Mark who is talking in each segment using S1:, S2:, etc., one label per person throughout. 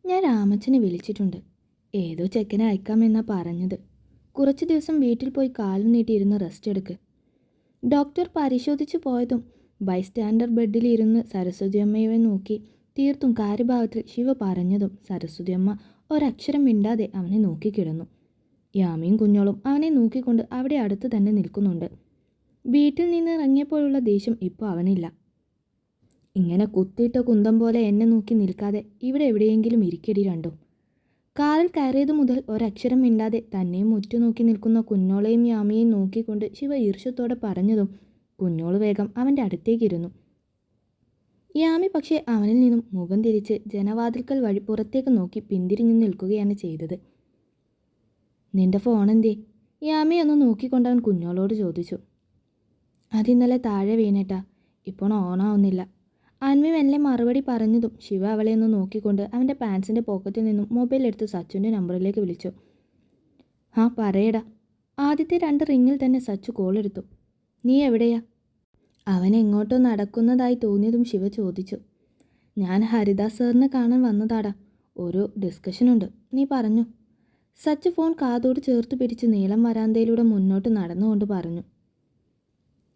S1: ഞാൻ രാമച്ചനെ വിളിച്ചിട്ടുണ്ട്. ഏതോ ചെക്കനെ അയക്കാമെന്നാ പറഞ്ഞത്. കുറച്ച് ദിവസം വീട്ടിൽ പോയി കാലും നീട്ടിയിരുന്ന് റെസ്റ്റ് എടുക്ക്. ഡോക്ടർ പരിശോധിച്ചു പോയതും ബൈസ്റ്റാൻഡർ ബെഡിലിരുന്ന് സരസ്വതിയമ്മയെ നോക്കി തീർത്തും കാര്യഭാവത്തിൽ ശിവ പറഞ്ഞതും സരസ്വതിയമ്മ ഒരക്ഷരം മിണ്ടാതെ അവനെ നോക്കിക്കിടന്നു. യാമിയും കുഞ്ഞോളും അവനെ നോക്കിക്കൊണ്ട് അവിടെ അടുത്ത് തന്നെ നിൽക്കുന്നുണ്ട്. വീട്ടിൽ നിന്ന് ഇറങ്ങിയപ്പോഴുള്ള ദേഷ്യം ഇപ്പോൾ അവനില്ല. ഇങ്ങനെ കുത്തിയിട്ട കുന്തം പോലെ എന്നെ നോക്കി നിൽക്കാതെ ഇവിടെ എവിടെയെങ്കിലും ഇരിക്കടി രണ്ടും. കാറിൽ കയറിയതു മുതൽ ഒരക്ഷരം മിണ്ടാതെ തന്നെയും ഉറ്റുനോക്കി നിൽക്കുന്ന കുഞ്ഞോളെയും യാമിയെയും നോക്കിക്കൊണ്ട് ശിവ ഈർഷ്യത്തോടെ പറഞ്ഞതും കുഞ്ഞോള് വേഗം അവൻ്റെ അടുത്തേക്കിരുന്നു. യാമി പക്ഷേ അവനിൽ നിന്നും മുഖം തിരിച്ച് ജനവാതിൽക്കൽ വഴി പുറത്തേക്ക് നോക്കി പിന്തിരിഞ്ഞു നിൽക്കുകയാണ് ചെയ്തത്. നിന്റെ ഫോണെന്തേ? യാമി ഒന്ന് നോക്കിക്കൊണ്ട് അവൻ കുഞ്ഞോളോട് ചോദിച്ചു. അതിന്നലെ താഴെ വീണേട്ടാ, ഇപ്പോൾ ഓണാവുന്നില്ല. അൻവി മെല്ലെ മറുപടി പറഞ്ഞതും ശിവ അവളെ ഒന്ന് നോക്കിക്കൊണ്ട് അവൻ്റെ പാൻസിൻ്റെ പോക്കറ്റിൽ നിന്നും മൊബൈൽ എടുത്ത് സച്ചുവിൻ്റെ നമ്പറിലേക്ക് വിളിച്ചു. ആ പറയടാ. ആദ്യത്തെ 2 റിങ്ങിൽ തന്നെ സച്ചു കോളെടുത്തു. നീ എവിടെയാ? അവൻ എങ്ങോട്ടോ നടക്കുന്നതായി തോന്നിയതും ശിവ ചോദിച്ചു. ഞാൻ ഹരിദാസ് സാറിനെ കാണാൻ വന്നതാടാ. ഒരു ഡിസ്കഷനുണ്ട്, നീ പറഞ്ഞു. സച്ചു ഫോൺ കാതോട് ചേർത്ത് പിടിച്ച് നീളം വരാന്തയിലൂടെ മുന്നോട്ട് നടന്നുകൊണ്ട് പറഞ്ഞു.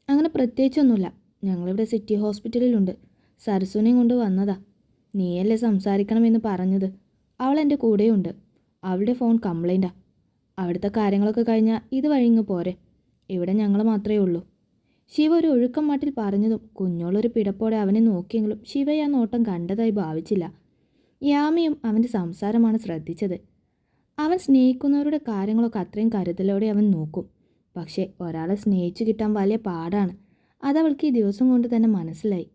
S1: അങ്ങനെ പ്രത്യേകിച്ചൊന്നുമില്ല. ഞങ്ങളിവിടെ സിറ്റി ഹോസ്പിറ്റലിലുണ്ട്. സരസുനെയും കൊണ്ട് വന്നതാ. നീയല്ലേ സംസാരിക്കണമെന്ന് പറഞ്ഞത്. അവൾ എൻ്റെ കൂടെയുണ്ട്. അവളുടെ ഫോൺ കംപ്ലൈൻറ്റാ. അവിടുത്തെ കാര്യങ്ങളൊക്കെ കഴിഞ്ഞാൽ ഇത് വഴിങ്ങ് പോരെ. ഇവിടെ ഞങ്ങൾ മാത്രമേ ഉള്ളൂ. ശിവ ഒരു ഒഴുക്കം മാട്ടിൽ പറഞ്ഞതും കുഞ്ഞോളൊരു പിടപ്പോടെ അവനെ നോക്കിയെങ്കിലും ശിവയെ ആ നോട്ടം കണ്ടതായി ഭാവിച്ചില്ല. യാമിയും അവൻ്റെ സംസാരമാണ് ശ്രദ്ധിച്ചത്. അവൻ സ്നേഹിക്കുന്നവരുടെ കാര്യങ്ങളൊക്കെ അത്രയും കരുതലോടെ അവൻ നോക്കും. പക്ഷേ ഒരാളെ സ്നേഹിച്ചു കിട്ടാൻ വലിയ പാടാണ്. അതവൾക്ക് ഈ ദിവസം കൊണ്ട് തന്നെ മനസ്സിലായി.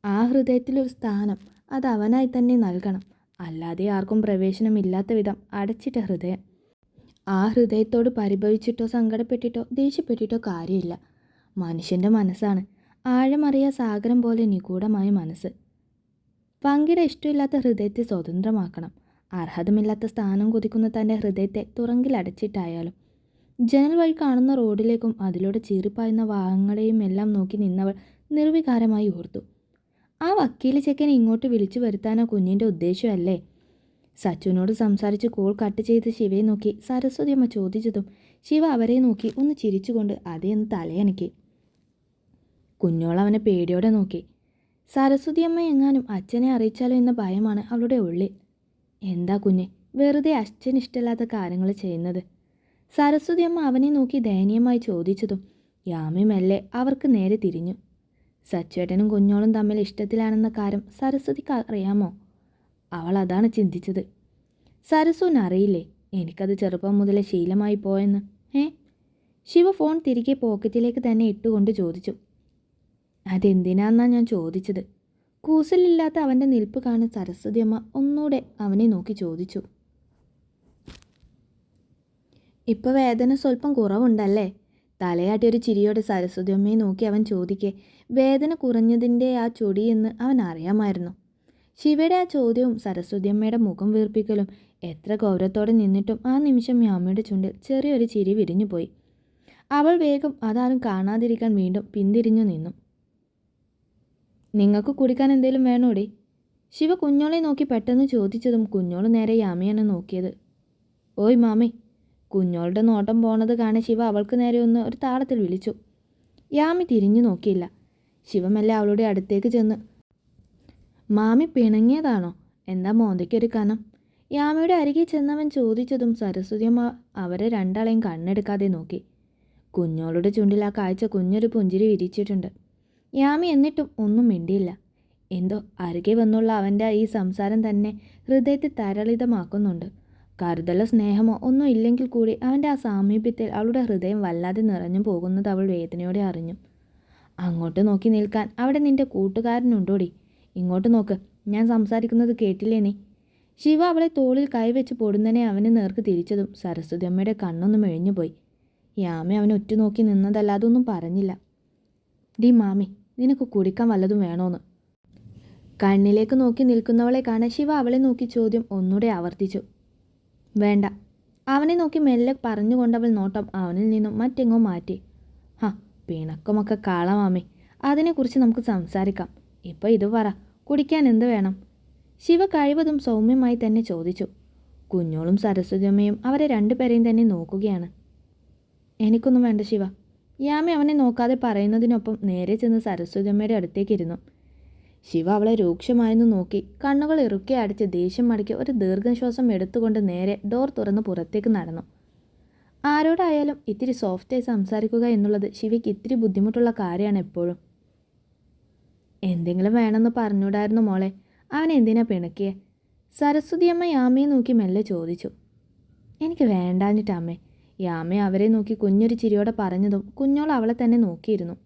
S1: ആ ഹൃദയത്തിലൊരു സ്ഥാനം അത് അവനായി തന്നെ നൽകണം. അല്ലാതെ ആർക്കും പ്രവേശനമില്ലാത്ത വിധം അടച്ചിട്ട ഹൃദയം. ആ ഹൃദയത്തോട് പരിഭവിച്ചിട്ടോ സങ്കടപ്പെട്ടിട്ടോ ദേഷ്യപ്പെട്ടിട്ടോ കാര്യമില്ല. മനുഷ്യൻ്റെ മനസ്സാണ് ആഴമറിയ സാഗരം പോലെ നിഗൂഢമായ മനസ്സ്. പങ്കിട ഇഷ്ടമില്ലാത്ത ഹൃദയത്തെ സ്വതന്ത്രമാക്കണം. അർഹതമില്ലാത്ത സ്ഥാനം കൊതിക്കുന്ന തൻ്റെ ഹൃദയത്തെ തുറങ്കിലടച്ചിട്ടായാലും. ജനൽ വഴി കാണുന്ന റോഡിലേക്കും അതിലൂടെ ചീറിപ്പായുന്ന വാഹനങ്ങളെയും എല്ലാം നോക്കി നിന്നവൾ നിർവികാരമായി ഓർത്തു. ആ വക്കീൽ ചെക്കനെ ഇങ്ങോട്ട് വിളിച്ചു വരുത്താനാ കുഞ്ഞിൻ്റെ ഉദ്ദേശമല്ലേ? സച്ചുവിനോട് സംസാരിച്ച് കോൾ കട്ട് ചെയ്ത് ശിവയെ നോക്കി സരസ്വതി അമ്മ ചോദിച്ചതും ശിവ അവരെ നോക്കി ഒന്ന് ചിരിച്ചുകൊണ്ട് അതേ ഒന്ന് തലയണക്കി. കുഞ്ഞോൾ അവനെ പേടിയോടെ നോക്കി. സരസ്വതി അമ്മ എങ്ങാനും അച്ഛനെ അറിയിച്ചാലോ എന്ന ഭയമാണ് അവളുടെ ഉള്ളിൽ. എന്താ കുഞ്ഞെ വെറുതെ അച്ഛന് ഇഷ്ടമില്ലാത്ത കാര്യങ്ങൾ ചെയ്യുന്നത്? സരസ്വതി അമ്മ അവനെ നോക്കി ദയനീയമായി ചോദിച്ചതും യാമി മെല്ലെ അവർക്ക് നേരെ തിരിഞ്ഞു. സച്ചുവേട്ടനും കുഞ്ഞോളും തമ്മിൽ ഇഷ്ടത്തിലാണെന്ന കാര്യം സരസ്വതിക്ക് അറിയാമോ? അവൾ അതാണ് ചിന്തിച്ചത്. സരസ്വനറിയില്ലേ എനിക്കത് ചെറുപ്പം മുതലേ ശീലമായി പോയെന്ന്? ശിവ ഫോൺ തിരികെ പോക്കറ്റിലേക്ക് തന്നെ ഇട്ടുകൊണ്ട് ചോദിച്ചു. അതെന്തിനാന്നാ ഞാൻ ചോദിച്ചത്. കൂസലില്ലാത്ത അവൻ്റെ നിൽപ്പ് കാണാൻ സരസ്വതി അമ്മ ഒന്നുകൂടെ അവനെ നോക്കി ചോദിച്ചു. ഇപ്പോൾ വേദന സ്വല്പം കുറവുണ്ടല്ലേ? തലയാട്ടിയൊരു ചിരിയോടെ സരസ്വതി അമ്മയെ നോക്കി അവൻ ചോദിക്കെ വേദന കുറഞ്ഞതിൻ്റെ ആ ചൊടിയെന്ന് അവൻ അറിയാമായിരുന്നു. ശിവയുടെ ആ ചോദ്യവും സരസ്വതി അമ്മയുടെ മുഖം വീർപ്പിക്കലും എത്ര ഗൗരവത്തോടെ നിന്നിട്ടും ആ നിമിഷം യാമയുടെ ചുണ്ടിൽ ചെറിയൊരു ചിരി വിരിഞ്ഞുപോയി. അവൾ വേഗം അതാരും കാണാതിരിക്കാൻ വീണ്ടും പിന്തിരിഞ്ഞു നിന്നു. നിങ്ങൾക്ക് കുടിക്കാൻ എന്തേലും വേണോടി? ശിവ കുഞ്ഞോളെ നോക്കി പെട്ടെന്ന് ചോദിച്ചതും കുഞ്ഞോള് നേരെ യാമിയാണ് നോക്കിയത്. ഓയ് മാമി. കുഞ്ഞോളുടെ നോട്ടം പോണത് കാണെ ശിവ അവൾക്ക് നേരെ ഒന്ന് ഒരു താളത്തിൽ വിളിച്ചു. യാമി തിരിഞ്ഞു നോക്കിയില്ല. ശിവമല്ല അവളുടെ അടുത്തേക്ക് ചെന്ന്, മാമി പിണങ്ങിയതാണോ? എന്താ മോന്തയ്ക്കൊരു കനം? യാമിയുടെ അരികെ ചെന്നവൻ ചോദിച്ചതും സരസ്വതിയമ്മ അവരെ രണ്ടാളെയും കണ്ണെടുക്കാതെ നോക്കി. കുഞ്ഞോളുടെ ചുണ്ടിൽ ആ കാഴ്ച കുഞ്ഞൊരു പുഞ്ചിരി വിരിച്ചിട്ടുണ്ട്. യാമി എന്നിട്ടും ഒന്നും മിണ്ടിയില്ല. എന്തോ അരികെ വന്നുള്ള അവൻ്റെ ഈ സംസാരം തന്നെ ഹൃദയത്തെ തരളിതമാക്കുന്നുണ്ട്. കരുതലോ സ്നേഹമോ ഒന്നും ഇല്ലെങ്കിൽ കൂടി അവൻ്റെ ആ സാമീപ്യത്തിൽ അവളുടെ ഹൃദയം വല്ലാതെ നിറഞ്ഞു പോകുന്നത് അവൾ വേദനയോടെ അറിഞ്ഞു. അങ്ങോട്ട് നോക്കി നിൽക്കാൻ അവിടെ നിന്റെ കൂട്ടുകാരനുണ്ടോടി? ഇങ്ങോട്ട് നോക്ക്, ഞാൻ സംസാരിക്കുന്നത് കേട്ടില്ലേ നീ? ശിവ അവളെ തോളിൽ കൈവച്ച് പൊടുന്നനെ അവന് നേർക്ക് തിരിച്ചതും സരസ്വതി അമ്മയുടെ കണ്ണൊന്നും മെഴിഞ്ഞുപോയി. യാമി അവനെ ഉറ്റുനോക്കി നിന്നതല്ലാതെ ഒന്നും പറഞ്ഞില്ല. ഡി മാമി, നിനക്ക് കുടിക്കാൻ വല്ലതും വേണോന്ന്? കണ്ണിലേക്ക് നോക്കി നിൽക്കുന്നവളെ കാണാൻ ശിവ അവളെ നോക്കി ചോദ്യം ഒന്നുകൂടെ ആവർത്തിച്ചു. വേണ്ട. അവനെ നോക്കി മെല്ലെ പറഞ്ഞുകൊണ്ടവൾ നോട്ടം അവനിൽ നിന്നും മറ്റെങ്ങോ മാറ്റി. പിണക്കമൊക്കെ കാളമാമി, അതിനെക്കുറിച്ച് നമുക്ക് സംസാരിക്കാം. ഇപ്പോൾ ഇത് പറ, കുടിക്കാൻ എന്ത് വേണം? ശിവ കഴിവതും സൗമ്യമായി തന്നെ ചോദിച്ചു. കുഞ്ഞോളും സരസ്വതിയമ്മയും അവരെ രണ്ടുപേരെയും തന്നെ നോക്കുകയാണ്. എനിക്കൊന്നും വേണ്ട ശിവ. യാമി അവനെ നോക്കാതെ പറയുന്നതിനൊപ്പം നേരെ ചെന്ന് സരസ്വതിയമ്മയുടെ അടുത്തേക്കിരുന്നു. ശിവ അവളെ രൂക്ഷമായെന്ന് നോക്കി കണ്ണുകൾ ഇറുക്കി അടിച്ച് ദേഷ്യം മടക്കി ഒരു ദീർഘശ്വാസം എടുത്തുകൊണ്ട് നേരെ ഡോർ തുറന്ന് പുറത്തേക്ക് നടന്നു. ആരോടായാലും ഇത്തിരി സോഫ്റ്റായി സംസാരിക്കുക എന്നുള്ളത് ശിവയ്ക്ക് ഇത്തിരി ബുദ്ധിമുട്ടുള്ള കാര്യമാണ് എപ്പോഴും. എന്തെങ്കിലും വേണമെന്ന് പറഞ്ഞൂടായിരുന്നു മോളെ, അവൻ എന്തിനാ പിണക്കിയേ? സരസ്വതിയമ്മ യാമയെ നോക്കി മെല്ലെ ചോദിച്ചു. എനിക്ക് വേണ്ടാഞ്ഞിട്ടമ്മേ. യാമ അവരെ നോക്കി കുഞ്ഞൊരു ചിരിയോടെ പറഞ്ഞതും കുഞ്ഞോൾ അവളെ തന്നെ നോക്കിയിരുന്നു.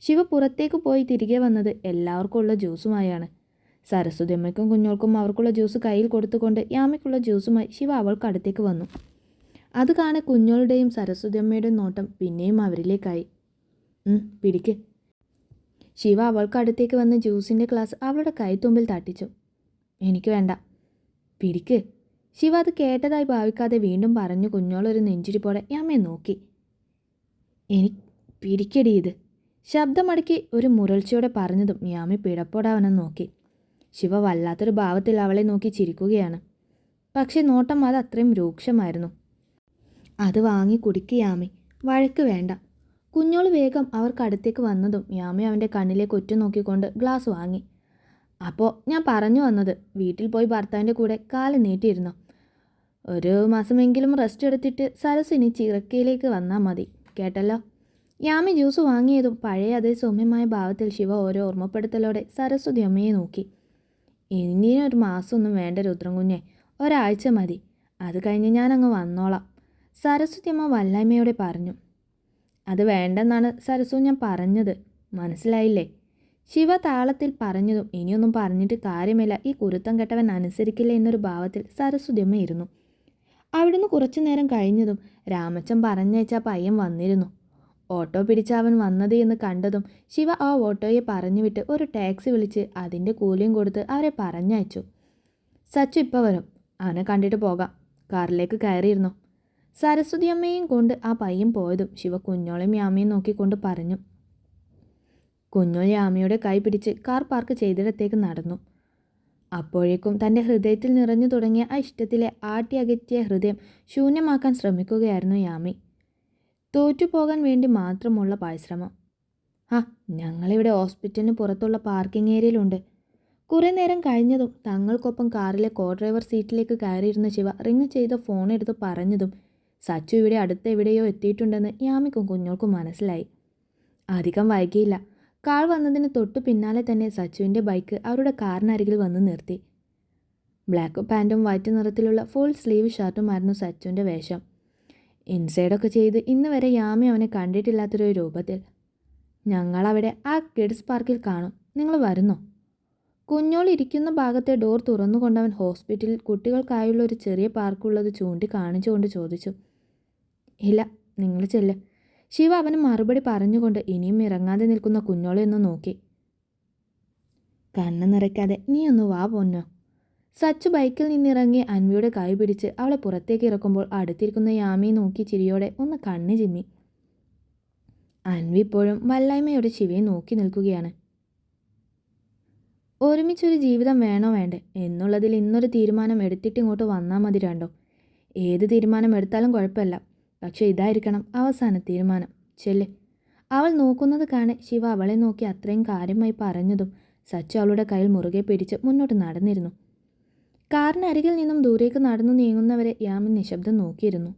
S1: ശിവ പുറത്തേക്ക് പോയി തിരികെ വന്നത് എല്ലാവർക്കും ഉള്ള ജ്യൂസുമായാണ്. സരസ്വതിയമ്മയ്ക്കും കുഞ്ഞോൾക്കും അവർക്കുള്ള ജ്യൂസ് കയ്യിൽ കൊടുത്തുകൊണ്ട് യാമയ്ക്കുള്ള ജ്യൂസുമായി ശിവ അവൾക്ക് അടുത്തേക്ക് വന്നു. അത് കാണെ കുഞ്ഞോളുടെയും സരസ്വതിയമ്മയുടെയും നോട്ടം പിന്നെയും അവരിലേക്കായി. പിടിക്ക്. ശിവ അവൾക്ക് അടുത്തേക്ക് വന്ന് ജ്യൂസിൻ്റെ ഗ്ലാസ് അവളുടെ കൈത്തുമ്പിൽ തട്ടിച്ചു. എനിക്ക് വേണ്ട. പിടിക്ക്. ശിവ അത് കേട്ടതായി ഭാവിക്കാതെ വീണ്ടും പറഞ്ഞു. കുഞ്ഞോളൊരു നെഞ്ചിരിപ്പോടെ യാമയെ നോക്കി. പിടിക്കടി ഇത്. ശബ്ദമടക്കി ഒരു മുരൾച്ചയോടെ പറഞ്ഞതും യാമി പിടപ്പോടെ അവനെ നോക്കി. ശിവ വല്ലാത്തൊരു ഭാവത്തിൽ അവളെ നോക്കി ചിരിക്കുകയാണ്. പക്ഷെ നോട്ടം അത് അത്രയും രൂക്ഷമായിരുന്നു. അത് വാങ്ങി കുടിക്ക് യാമി, വഴക്ക് വേണ്ട. കുഞ്ഞോൾ വേഗം അവർക്കടുത്തേക്ക് വന്നതും യാമി അവൻ്റെ കണ്ണിലേക്ക് ഒറ്റുനോക്കിക്കൊണ്ട് ഗ്ലാസ് വാങ്ങി. അപ്പോൾ ഞാൻ പറഞ്ഞു വന്നത്, വീട്ടിൽ പോയി ഭർത്താവിൻ്റെ കൂടെ കാല് നീട്ടിയിരുന്നു. ഒരു മാസമെങ്കിലും റെസ്റ്റ് എടുത്തിട്ട് സരസിനി ചിറക്കയിലേക്ക് വന്നാൽ മതി, കേട്ടല്ലോ. യാമി ജ്യൂസ് വാങ്ങിയതും പഴയ അതേ സൗമ്യമായ ഭാവത്തിൽ ശിവ ഓരോ ഓർമ്മപ്പെടുത്തലോടെ സരസ്വതി അമ്മയെ നോക്കി. ഇനിയൊരു മാസമൊന്നും വേണ്ട രുദ്രൻ കുഞ്ഞെ, ഒരാഴ്ച മതി. അത് കഴിഞ്ഞ് ഞാനങ്ങ് വന്നോളാം, സരസ്വതി അമ്മ വല്ലായ്മയോടെ പറഞ്ഞു. അത് വേണ്ടെന്നാണ് സരസ്വ ഞാൻ പറഞ്ഞത്, മനസ്സിലായില്ലേ? ശിവ താളത്തിൽ പറഞ്ഞതും ഇനിയൊന്നും പറഞ്ഞിട്ട് കാര്യമില്ല, ഈ കുരുത്തം കെട്ടവൻ അനുസരിക്കില്ല എന്നൊരു ഭാവത്തിൽ സരസ്വതിയമ്മ ഇരുന്നു. അവിടുന്ന് കുറച്ചു നേരം കഴിഞ്ഞതും രാമച്ചൻ പറഞ്ഞയച്ച പയ്യൻ വന്നിരുന്നു. ഓട്ടോ പിടിച്ച അവൻ വന്നത് എന്ന് കണ്ടതും ശിവ ആ ഓട്ടോയെ പറഞ്ഞുവിട്ട് ഒരു ടാക്സി വിളിച്ച് അതിൻ്റെ കൂലിയും കൊടുത്ത് അവരെ പറഞ്ഞയച്ചു. സച്ചു ഇപ്പോൾ വരും, അവനെ കണ്ടിട്ട് പോകാം, കാറിലേക്ക് കയറിയിരുന്നു. സരസ്വതി അമ്മയും കൊണ്ട് ആ പയ്യൻ പോയതും ശിവ കുഞ്ഞോളെയും യാമയും നോക്കിക്കൊണ്ട് പറഞ്ഞു. കുഞ്ഞോൾ യാമയുടെ കൈ പിടിച്ച് കാർ പാർക്ക് ചെയ്തിടത്തേക്ക് നടന്നു. അപ്പോഴേക്കും തൻ്റെ ഹൃദയത്തിൽ നിറഞ്ഞു തുടങ്ങിയ ആ ഇഷ്ടത്തിലെ ആട്ടിയകറ്റിയ ഹൃദയം ശൂന്യമാക്കാൻ ശ്രമിക്കുകയായിരുന്നു യാമി. തോറ്റുപോകാൻ വേണ്ടി മാത്രമുള്ള പരിശ്രമം. ഞങ്ങളിവിടെ ഹോസ്പിറ്റലിന് പുറത്തുള്ള പാർക്കിംഗ് ഏരിയയിലുണ്ട്. കുറേ നേരം കഴിഞ്ഞതും തങ്ങൾക്കൊപ്പം കാറിലെ കോ ഡ്രൈവർ സീറ്റിലേക്ക് കയറിയിരുന്ന ശിവ റിങ് ചെയ്ത ഫോൺ എടുത്ത് പറഞ്ഞതും സച്ചു ഇവിടെ അടുത്ത് എവിടെയോ എത്തിയിട്ടുണ്ടെന്ന് യാമിക്കും കുഞ്ഞോൾക്കും മനസ്സിലായി. അധികം വൈകിയില്ല. കാർ വന്നതിന് തൊട്ടു പിന്നാലെ തന്നെ സച്ചുവിൻ്റെ ബൈക്ക് അവരുടെ കാറിനരികിൽ വന്ന് നിർത്തി. ബ്ലാക്ക് പാൻറ്റും വൈറ്റ് നിറത്തിലുള്ള ഫുൾ സ്ലീവ് ഷർട്ടുമായിരുന്നു സച്ചുവിൻ്റെ വേഷം. ഇൻസൈഡൊക്കെ ചെയ്ത് ഇന്ന് വരെ യാമി അവനെ കണ്ടിട്ടില്ലാത്തൊരു രൂപത്തിൽ. ഞങ്ങളവിടെ ആ കിഡ്സ് പാർക്കിൽ കാണും, നിങ്ങൾ വരുന്നോ? കുഞ്ഞോൾ ഇരിക്കുന്ന ഭാഗത്തെ ഡോർ തുറന്നുകൊണ്ടവൻ ഹോസ്പിറ്റലിൽ കുട്ടികൾക്കായുള്ള ഒരു ചെറിയ പാർക്കുള്ളത് ചൂണ്ടിക്കാണിച്ചുകൊണ്ട് ചോദിച്ചു. ഇല്ല, നിങ്ങൾ ചെല്ല്. ശിവ അവന് മറുപടി പറഞ്ഞുകൊണ്ട് ഇനിയും ഇറങ്ങാതെ നിൽക്കുന്ന കുഞ്ഞോളെ ഒന്ന് നോക്കി. കണ്ണ് നിറയ്ക്കാതെ നീ ഒന്ന് വാ പൊന്നോ. സച്ചു ബൈക്കിൽ നിന്നിറങ്ങി അൻവിയുടെ കൈ പിടിച്ച് അവളെ പുറത്തേക്ക് ഇറക്കുമ്പോൾ അടുത്തിരിക്കുന്ന യാമിയെ നോക്കി ചിരിയോടെ ഒന്ന് കണ്ണ് ചിമ്മി. അൻവി ഇപ്പോഴും വല്ലായ്മയോടെ ശിവയെ നോക്കി നിൽക്കുകയാണ്. ഒരുമിച്ചൊരു ജീവിതം വേണോ വേണ്ടേ എന്നുള്ളതിൽ ഇന്നൊരു തീരുമാനം എടുത്തിട്ട് ഇങ്ങോട്ട് വന്നാൽ മതി രണ്ടോ. ഏത് തീരുമാനം എടുത്താലും കുഴപ്പമില്ല, പക്ഷേ ഇതായിരിക്കണം അവസാന തീരുമാനം. ചെല്ല്. അവൾ നോക്കുന്നത് കാണെ ശിവ അവളെ നോക്കി അത്രയും കാര്യമായി പറഞ്ഞതും സച്ചു അവളുടെ കയ്യിൽ മുറുകെ പിടിച്ച് മുന്നോട്ട് നടന്നിരുന്നു. കാറിനരികിൽ നിന്നും ദൂരേക്ക് നടന്നു നീങ്ങുന്നവരെ യാമി നിശബ്ദം നോക്കിയിരുന്നു.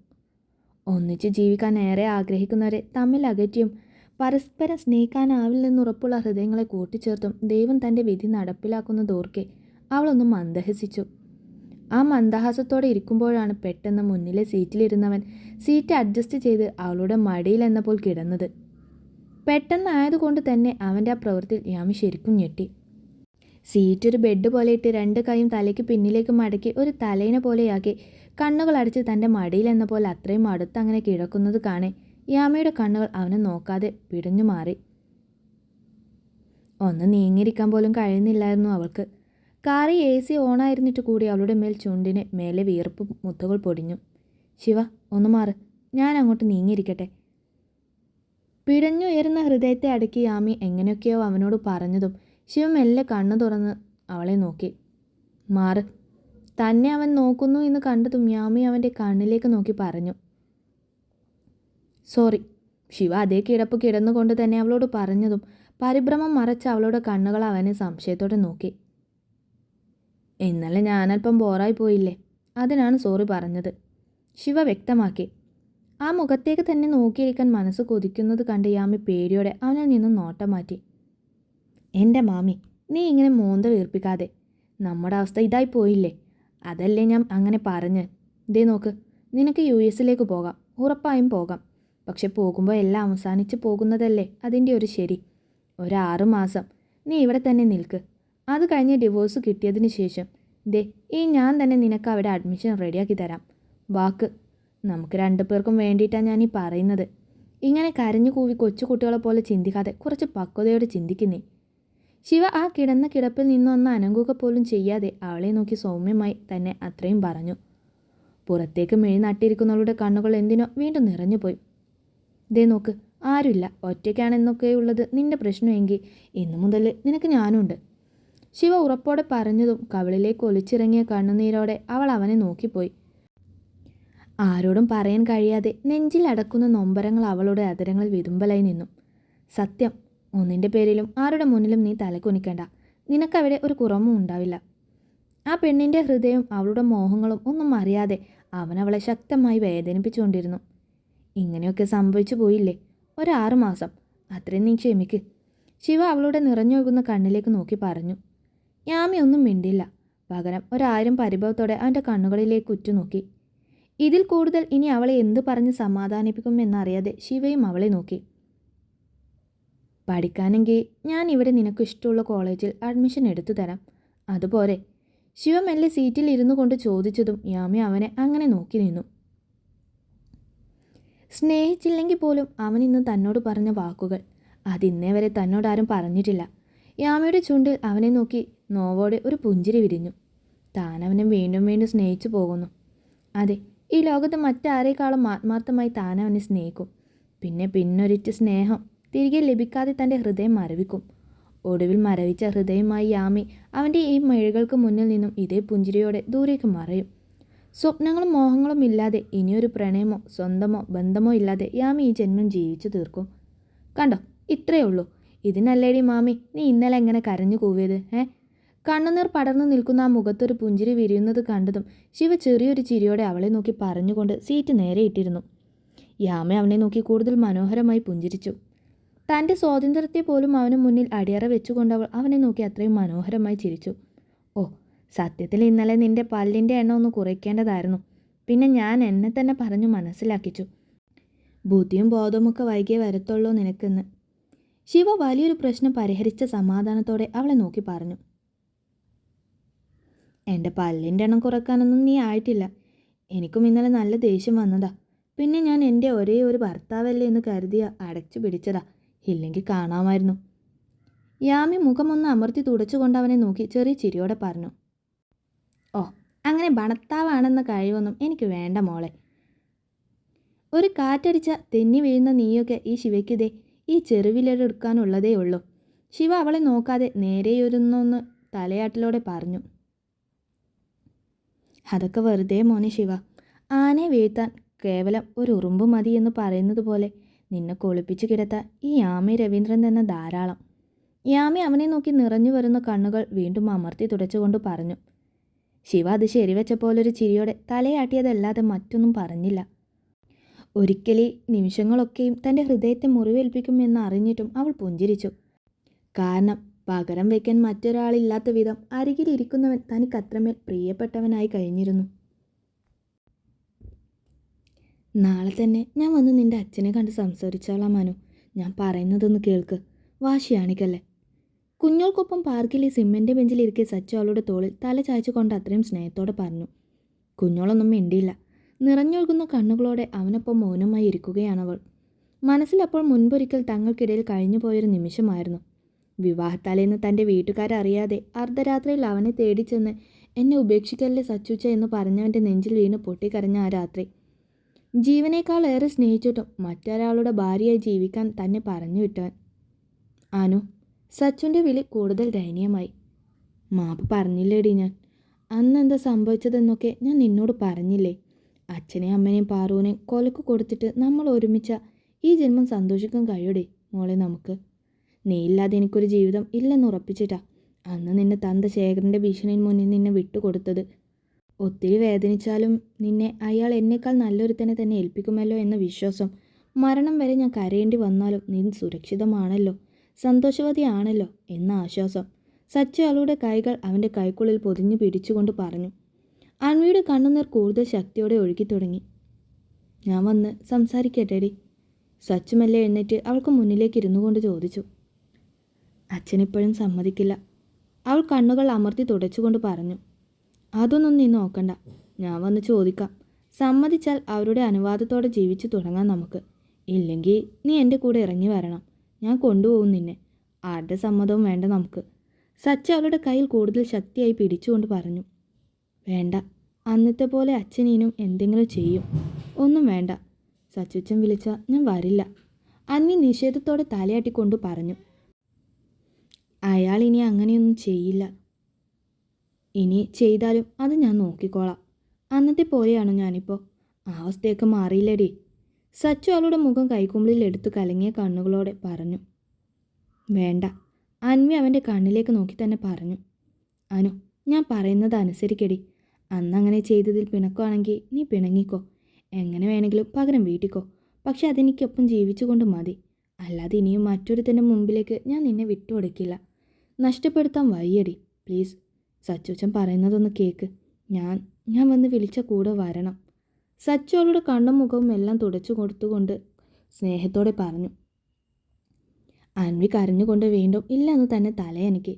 S1: ഒന്നിച്ച് ജീവിക്കാൻ ഏറെ ആഗ്രഹിക്കുന്നവരെ തമ്മിൽ അകറ്റിയും പരസ്പരം സ്നേഹിക്കാനാവില്ലെന്നുറപ്പുള്ള ഹൃദയങ്ങളെ കൂട്ടിച്ചേർത്തും ദൈവം തൻ്റെ വിധി നടപ്പിലാക്കുന്നതോർക്കെ അവളൊന്ന് മന്ദഹസിച്ചു. ആ മന്ദഹാസത്തോടെ ഇരിക്കുമ്പോഴാണ് പെട്ടെന്ന് മുന്നിലെ സീറ്റിലിരുന്നവൻ സീറ്റ് അഡ്ജസ്റ്റ് ചെയ്ത് അവളുടെ മടിയിൽ എന്നപ്പോൾ കിടന്നത്. പെട്ടെന്നായതുകൊണ്ട് തന്നെ അവൻ്റെ ആ പ്രവൃത്തിയിൽ യാമി ശരിക്കും ഞെട്ടി. സീറ്റ് ഒരു ബെഡ് പോലെ ഇട്ട് രണ്ട് കൈയും തലയ്ക്ക് പിന്നിലേക്ക് മടക്കി ഒരു തലയിണ പോലെയാക്കി കണ്ണുകൾ അടച്ച് തൻ്റെ മടിയിൽ എന്ന പോലെ അത്രയും അടുത്തങ്ങനെ കിടക്കുന്നത് കാണെ യാമയുടെ കണ്ണുകൾ അവനെ നോക്കാതെ പിടഞ്ഞു മാറി. ഒന്ന് നീങ്ങിയിരിക്കാൻ പോലും കഴിയുന്നില്ലായിരുന്നു അവൾക്ക്. കാറിൽ AC ഓണായിരുന്നിട്ട് കൂടി അവളുടെ മേൽ ചുണ്ടിന് മേലെ വിയർപ്പ് മുത്തുകൾ പൊടിഞ്ഞു. ശിവ ഒന്ന് മാറ്, ഞാൻ അങ്ങോട്ട് നീങ്ങിയിരിക്കട്ടെ. പിടഞ്ഞുയരുന്ന ഹൃദയത്തെ അടക്കി യാമി എങ്ങനെയൊക്കെയോ അവനോട് പറഞ്ഞതും ശിവ മെല്ലെ കണ്ണു തുറന്ന് അവളെ നോക്കി. മാറ്. തന്നെ അവൻ നോക്കുന്നു എന്ന് കണ്ടതും യാമി അവൻ്റെ കണ്ണിലേക്ക് നോക്കി പറഞ്ഞു. സോറി. ശിവ അതേ കിടപ്പ് കിടന്നുകൊണ്ട് തന്നെ അവളോട് പറഞ്ഞതും പരിഭ്രമം മറച്ച അവളുടെ കണ്ണുകൾ അവനെ സംശയത്തോടെ നോക്കി. ഇന്നലെ ഞാനല്പം ബോറായി പോയില്ലേ, അതിനാണ് സോറി പറഞ്ഞത്, ശിവ വ്യക്തമാക്കി. ആ മുഖത്തേക്ക് തന്നെ നോക്കിയിരിക്കാൻ മനസ്സ് കൊതിക്കുന്നത് കണ്ട് യാമി പേടിയോടെ അവനിൽ നിന്നും നോട്ടം മാറ്റി. എൻ്റെ മാമി, നീ ഇങ്ങനെ മോന്ത വീർപ്പിക്കാതെ. നമ്മുടെ അവസ്ഥ ഇതായി പോയില്ലേ, അതല്ലേ ഞാൻ അങ്ങനെ പറഞ്ഞ്. ദേ നോക്ക്, നിനക്ക് US പോകാം, ഉറപ്പായും പോകാം. പക്ഷെ പോകുമ്പോൾ എല്ലാം അവസാനിച്ച് പോകുന്നതല്ലേ അതിൻ്റെ ഒരു ശരി. 6 മാസം നീ ഇവിടെ തന്നെ നിൽക്ക്. അത് കഴിഞ്ഞ് ഡിവോഴ്സ് കിട്ടിയതിന് ശേഷം ദേ ഞാൻ തന്നെ നിനക്ക് അവിടെ അഡ്മിഷൻ റെഡിയാക്കി തരാം. വാക്ക്. നമുക്ക് 2 പേർക്കും വേണ്ടിയിട്ടാണ് ഞാൻ ഈ പറയുന്നത്. ഇങ്ങനെ കരഞ്ഞു കൂവി കൊച്ചു കുട്ടികളെ പോലെ ചിന്തിക്കാതെ കുറച്ച് പക്വതയോടെ ചിന്തിക്കുന്നേ. ശിവ ആ കിടന്ന കിടപ്പിൽ നിന്നൊന്ന് അനങ്ങുക പോലും ചെയ്യാതെ അവളെ നോക്കി സൗമ്യമായി തന്നെ അത്രയും പറഞ്ഞു. പുറത്തേക്ക് മെഴി നട്ടിരിക്കുന്നവളുടെ കണ്ണുകൾ എന്തിനോ വീണ്ടും നിറഞ്ഞുപോയി. ദേ നോക്ക്, ആരുമില്ല, ഒറ്റയ്ക്കാണെന്നൊക്കെയുള്ളത് നിന്റെ പ്രശ്നമെങ്കിൽ ഇന്നു മുതൽ നിനക്ക് ഞാനുണ്ട്. ശിവ ഉറപ്പോടെ പറഞ്ഞതും കവിളിലേക്ക് ഒലിച്ചിറങ്ങിയ കണ്ണുനീരോടെ അവൾ അവനെ നോക്കിപ്പോയി. ആരോടും പറയാൻ കഴിയാതെ നെഞ്ചിൽ അടക്കുന്ന നൊമ്പരങ്ങൾ അവളുടെ അതരങ്ങളിൽ വിതുമ്പലായി നിന്നു. സത്യം, ഒന്നിൻ്റെ പേരിലും ആരുടെ മുന്നിലും നീ തലകുനിക്കണ്ട. നിനക്കവിടെ ഒരു കുറവും ഉണ്ടാവില്ല. ആ പെണ്ണിൻ്റെ ഹൃദയവും അവളുടെ മോഹങ്ങളും ഒന്നും അറിയാതെ അവൻ അവളെ ശക്തമായി വേദനിപ്പിച്ചുകൊണ്ടിരുന്നു. ഇങ്ങനെയൊക്കെ സംഭവിച്ചു പോയില്ലേ, 6 മാസം, അത്രയും നീ ക്ഷമിക്ക്. ശിവ അവളുടെ നിറഞ്ഞൊഴുകുന്ന കണ്ണിലേക്ക് നോക്കി പറഞ്ഞു. യാമി ഒന്നും മിണ്ടില്ല. പകരം 1000 പരിഭവത്തോടെ അവൻ്റെ കണ്ണുകളിലേക്ക് ഉറ്റുനോക്കി. ഇതിൽ കൂടുതൽ ഇനി അവളെ എന്ത് പറഞ്ഞ് സമാധാനിപ്പിക്കുമെന്നറിയാതെ ശിവയും അവളെ നോക്കി. പഠിക്കാനെങ്കിൽ ഞാൻ ഇവിടെ നിനക്ക് ഇഷ്ടമുള്ള കോളേജിൽ അഡ്മിഷൻ എടുത്തു തരാം, അതുപോലെ. ശിവ മെല്ലെ സീറ്റിൽ ഇരുന്നു കൊണ്ട് ചോദിച്ചതും യാമി അവനെ അങ്ങനെ നോക്കി നിന്നു. സ്നേഹിച്ചില്ലെങ്കിൽ പോലും അവൻ ഇന്ന് തന്നോട് പറഞ്ഞ വാക്കുകൾ അതിന്നേ വരെ തന്നോടാരും പറഞ്ഞിട്ടില്ല. യാമിയുടെ ചുണ്ടിൽ അവനെ നോക്കി നോവോടെ ഒരു പുഞ്ചിരി വിരിഞ്ഞു. താനവനെ വീണ്ടും വീണ്ടും സ്നേഹിച്ചു പോകുന്നു. അതെ, ഈ ലോകത്ത് മറ്റാരേക്കാളും ആത്മാർത്ഥമായി താനവനെ സ്നേഹിക്കും. പിന്നൊരിറ്റ് സ്നേഹം തിരികെ ലഭിക്കാതെ തൻ്റെ ഹൃദയം മരവിക്കും. ഒടുവിൽ മരവിച്ച ഹൃദയമായി യാമി അവൻ്റെ ഈ മെഴുകൾക്ക് മുന്നിൽ നിന്നും ഇതേ പുഞ്ചിരിയോടെ ദൂരേക്ക് മറയും. സ്വപ്നങ്ങളും മോഹങ്ങളും ഇല്ലാതെ ഇനിയൊരു പ്രണയമോ സ്വന്തമോ ബന്ധമോ ഇല്ലാതെ യാമി ഈ ജന്മം ജീവിച്ചു തീർക്കും. കണ്ടോ, ഇത്രയേ ഉള്ളൂ. ഇതിനല്ലേടി മാമി നീ ഇന്നലെ എങ്ങനെ കരഞ്ഞു കൂവിയത്? കണ്ണുനീർ പടർന്നു നിൽക്കുന്ന ആ മുഖത്തൊരു പുഞ്ചിരി വിരിയുന്നത് കണ്ടതും ശിവ ചെറിയൊരു ചിരിയോടെ അവളെ നോക്കി പറഞ്ഞുകൊണ്ട് സീറ്റ് നേരെ ഇട്ടിരുന്നു. യാമി അവനെ നോക്കി കൂടുതൽ മനോഹരമായി പുഞ്ചിരിച്ചു. തൻ്റെ സ്വാതന്ത്ര്യത്തെ പോലും അവന് മുന്നിൽ അടിയറ വെച്ചുകൊണ്ട് അവനെ നോക്കി അത്രയും മനോഹരമായി ചിരിച്ചു. ഓ, സത്യത്തിൽ ഇന്നലെ നിന്റെ പല്ലിൻ്റെ എണ്ണം ഒന്ന് കുറയ്ക്കേണ്ടതായിരുന്നു. പിന്നെ ഞാൻ എന്നെ തന്നെ പറഞ്ഞു മനസ്സിലാക്കിച്ചു. ബുദ്ധിയും ബോധവുമൊക്കെ വൈകിയേ വരത്തുള്ളൂ നിനക്കെന്ന്. ശിവ വലിയൊരു പ്രശ്നം പരിഹരിച്ച സമാധാനത്തോടെ അവളെ നോക്കി പറഞ്ഞു. എൻ്റെ പല്ലിൻ്റെ എണ്ണം കുറയ്ക്കാനൊന്നും നീ ആയിട്ടില്ല. എനിക്കും ഇന്നലെ നല്ല ദേഷ്യം വന്നതാ. പിന്നെ ഞാൻ എൻ്റെ ഒരേ ഒരു ഭർത്താവല്ലേ എന്ന് കരുതിയ അടച്ചു പിടിച്ചതാ, ഇല്ലെങ്കിൽ കാണാമായിരുന്നു. യാമി മുഖമൊന്ന് അമർത്തി തുടച്ചുകൊണ്ട് അവനെ നോക്കി ചെറിയ ചിരിയോടെ പറഞ്ഞു. ഓ, അങ്ങനെ ഭണത്താവാണെന്ന കഴിവൊന്നും എനിക്ക് വേണ്ട മോളെ. ഒരു കാറ്റടിച്ച തെന്നി വീഴുന്ന നീയൊക്കെ ഈ ശിവയ്ക്കിതേ ഈ ചെറുവിലെടുക്കാനുള്ളതേ ഉള്ളൂ. ശിവ അവളെ നോക്കാതെ നേരെയൊരുന്നൊന്ന് തലയാട്ടിലോടെ പറഞ്ഞു. അതൊക്കെ വെറുതെ മോനെ ശിവ. ആനയെ വീഴ്ത്താൻ കേവലം ഒരു ഉറുമ്പ് മതി എന്ന് പറയുന്നത് പോലെ നിന്നെ കൊളിപ്പിച്ച് കിടത്താൻ ഈ യാമി രവീന്ദ്രൻ തന്നെ ധാരാളം. യാമി അവനെ നോക്കി നിറഞ്ഞു വരുന്ന കണ്ണുകൾ വീണ്ടും അമർത്തി തുടച്ചുകൊണ്ട് പറഞ്ഞു. ശിവ അത് ശരിവെച്ച പോലൊരു ചിരിയോടെ തലയാട്ടിയതല്ലാതെ മറ്റൊന്നും പറഞ്ഞില്ല. ഒരിക്കലീ നിമിഷങ്ങളൊക്കെയും തൻ്റെ ഹൃദയത്തെ മുറിവേൽപ്പിക്കുമെന്ന് അറിഞ്ഞിട്ടും അവൾ പുഞ്ചിരിച്ചു. കാരണം പകരം വയ്ക്കാൻ മറ്റൊരാളില്ലാത്ത വിധം അരികിലിരിക്കുന്നവൻ തനിക്കത്രമേൽ പ്രിയപ്പെട്ടവനായി കഴിഞ്ഞിരുന്നു. നാളെ തന്നെ ഞാൻ വന്ന് നിൻ്റെ അച്ഛനെ കണ്ട് സംസാരിച്ചോളാം മനു. ഞാൻ പറയുന്നതൊന്ന് കേൾക്ക്, വാശിയാണിക്കല്ലേ. കുഞ്ഞോൾക്കൊപ്പം പാർക്കിലെ സിമെൻ്റ് ബെഞ്ചിലിരിക്കെ സച്ചു അവളുടെ തോളിൽ തല ചായച്ചുകൊണ്ട് അത്രയും സ്നേഹത്തോടെ പറഞ്ഞു. കുഞ്ഞോളൊന്നും മിണ്ടിയില്ല. നിറഞ്ഞൊഴുകുന്ന കണ്ണുകളോടെ അവനൊപ്പം മൗനമായി ഇരിക്കുകയാണവൾ. മനസ്സിലപ്പോൾ മുൻപൊരിക്കൽ തങ്ങൾക്കിടയിൽ കഴിഞ്ഞുപോയൊരു നിമിഷമായിരുന്നു. വിവാഹത്തലേന്ന് തൻ്റെ വീട്ടുകാരറിയാതെ അർദ്ധരാത്രിയിൽ അവനെ തേടിച്ചെന്ന് എന്നെ ഉപേക്ഷിക്കല്ലേ സച്ചുച്ച എന്ന് പറഞ്ഞവൻ്റെ നെഞ്ചിൽ വീണ് പൊട്ടിക്കരഞ്ഞ ആ രാത്രി. ജീവനേക്കാൾ ഏറെ സ്നേഹിച്ചിട്ടും മറ്റൊരാളുടെ ഭാര്യയായി ജീവിക്കാൻ തന്നെ പറഞ്ഞു വിട്ടവൻ. അനു, സച്ചുൻ്റെ വിളി കൂടുതൽ ദയനീയമായി. മാപ്പ് പറഞ്ഞില്ലേടി ഞാൻ. അന്ന് എന്താ സംഭവിച്ചതെന്നൊക്കെ ഞാൻ നിന്നോട് പറഞ്ഞില്ലേ? അച്ഛനെയും അമ്മനെയും പാറുവിനെയും കൊലക്ക് കൊടുത്തിട്ട് നമ്മൾ ഒരുമിച്ച ഈ ജന്മം സന്തോഷിക്കാൻ കഴിയൂടെ മോളെ നമുക്ക്? നീ ഇല്ലാതെ എനിക്കൊരു ജീവിതം ഇല്ലെന്ന് ഉറപ്പിച്ചിട്ടാ അന്ന് നിന്നെ തന്ത ശേഖരൻ്റെ ഭീഷണിയിൽ മുന്നിൽ നിന്നെ വിട്ടുകൊടുത്തത്. ഒത്തിരി വേദനിച്ചാലും നിന്നെ അയാൾ എന്നേക്കാൾ നല്ലൊരുത്തനെ തന്നെ ഏൽപ്പിക്കുമല്ലോ എന്ന വിശ്വാസം. മരണം വരെ ഞാൻ കരയേണ്ടി വന്നാലും നീ സുരക്ഷിതമാണല്ലോ, സന്തോഷവതിയാണല്ലോ എന്ന ആശ്വാസം. സച്ചു അവളുടെ കൈകൾ അവൻ്റെ കൈക്കുള്ളിൽ പൊതിഞ്ഞു പിടിച്ചുകൊണ്ട് പറഞ്ഞു. അൻവിയുടെ കണ്ണുനീർ കൂടുതൽ ശക്തിയോടെ ഒഴുകി തുടങ്ങി. ഞാൻ വന്ന് സംസാരിക്കട്ടെടി? സച്ചു മെല്ലെ എഴുന്നേറ്റ് അവൾക്ക് മുന്നിലേക്ക് ഇരുന്നു കൊണ്ട് ചോദിച്ചു. അച്ഛനിപ്പോഴും സമ്മതിക്കില്ല. അവൾ കണ്ണുകൾ അമർത്തി തുടച്ചുകൊണ്ട് പറഞ്ഞു. അതൊന്നും നീ നോക്കണ്ട, ഞാൻ വന്ന് ചോദിക്കാം. സമ്മതിച്ചാൽ അവരുടെ അനുവാദത്തോടെ ജീവിച്ചു തുടങ്ങാം നമുക്ക്. ഇല്ലെങ്കിൽ നീ എൻ്റെ കൂടെ ഇറങ്ങി വരണം. ഞാൻ കൊണ്ടുപോകും നിന്നെ. ആരുടെ സമ്മതവും വേണ്ട നമുക്ക്. സച്ചു അവളുടെ കയ്യിൽ കൂടുതൽ ശക്തിയായി പിടിച്ചുകൊണ്ട് പറഞ്ഞു. വേണ്ട, അന്നത്തെ പോലെ അച്ഛനീനും എന്തെങ്കിലും ചെയ്യും. ഒന്നും വേണ്ട. സച്ചുച്ചൻ വിളിച്ചാൽ ഞാൻ വരില്ല. അന്നി നിഷേധത്തോടെ തലയാട്ടിക്കൊണ്ട് പറഞ്ഞു. അയാൾ ഇനി അങ്ങനെയൊന്നും ചെയ്യില്ല. ഇനി ചെയ്താലും അത് ഞാൻ നോക്കിക്കോളാം. അന്നത്തെ പോലെയാണോ ഞാനിപ്പോൾ? ആ അവസ്ഥയൊക്കെ മാറിയില്ലടി. സച്ചു അവളുടെ മുഖം കൈക്കുമ്പിളിൽ എടുത്തു കലങ്ങിയ കണ്ണുകളോടെ പറഞ്ഞു. വേണ്ട. അൻവി അവൻ്റെ കണ്ണിലേക്ക് നോക്കി തന്നെ പറഞ്ഞു. അനു, ഞാൻ പറയുന്നത് അനുസരിക്കടി. അന്നങ്ങനെ ചെയ്തതിൽ പിണക്കമാണെങ്കിൽ നീ പിണങ്ങിക്കോ. എങ്ങനെ വേണമെങ്കിലും പകരം വീട്ടിക്കോ. പക്ഷെ അതെനിക്കൊപ്പം ജീവിച്ചുകൊണ്ട് മതി. അല്ലാതെ ഇനിയും മറ്റൊരുത്തൻ്റെ മുമ്പിലേക്ക് ഞാൻ നിന്നെ വിട്ടുകൊടുക്കില്ല. നഷ്ടപ്പെടുത്താൻ വയ്യടി. പ്ലീസ്, സച്ചുച്ചൻ പറയുന്നതൊന്ന് കേൾക്ക്. ഞാൻ വന്ന് വിളിച്ച കൂടെ വരണം. സച്ചു അവളുടെ കണ്ണും മുഖവും എല്ലാം തുടച്ചു കൊടുത്തുകൊണ്ട് സ്നേഹത്തോടെ പറഞ്ഞു. അൻവി കരഞ്ഞുകൊണ്ട് വീണ്ടും ഇല്ലെന്ന് തന്നെ തലയനക്കി.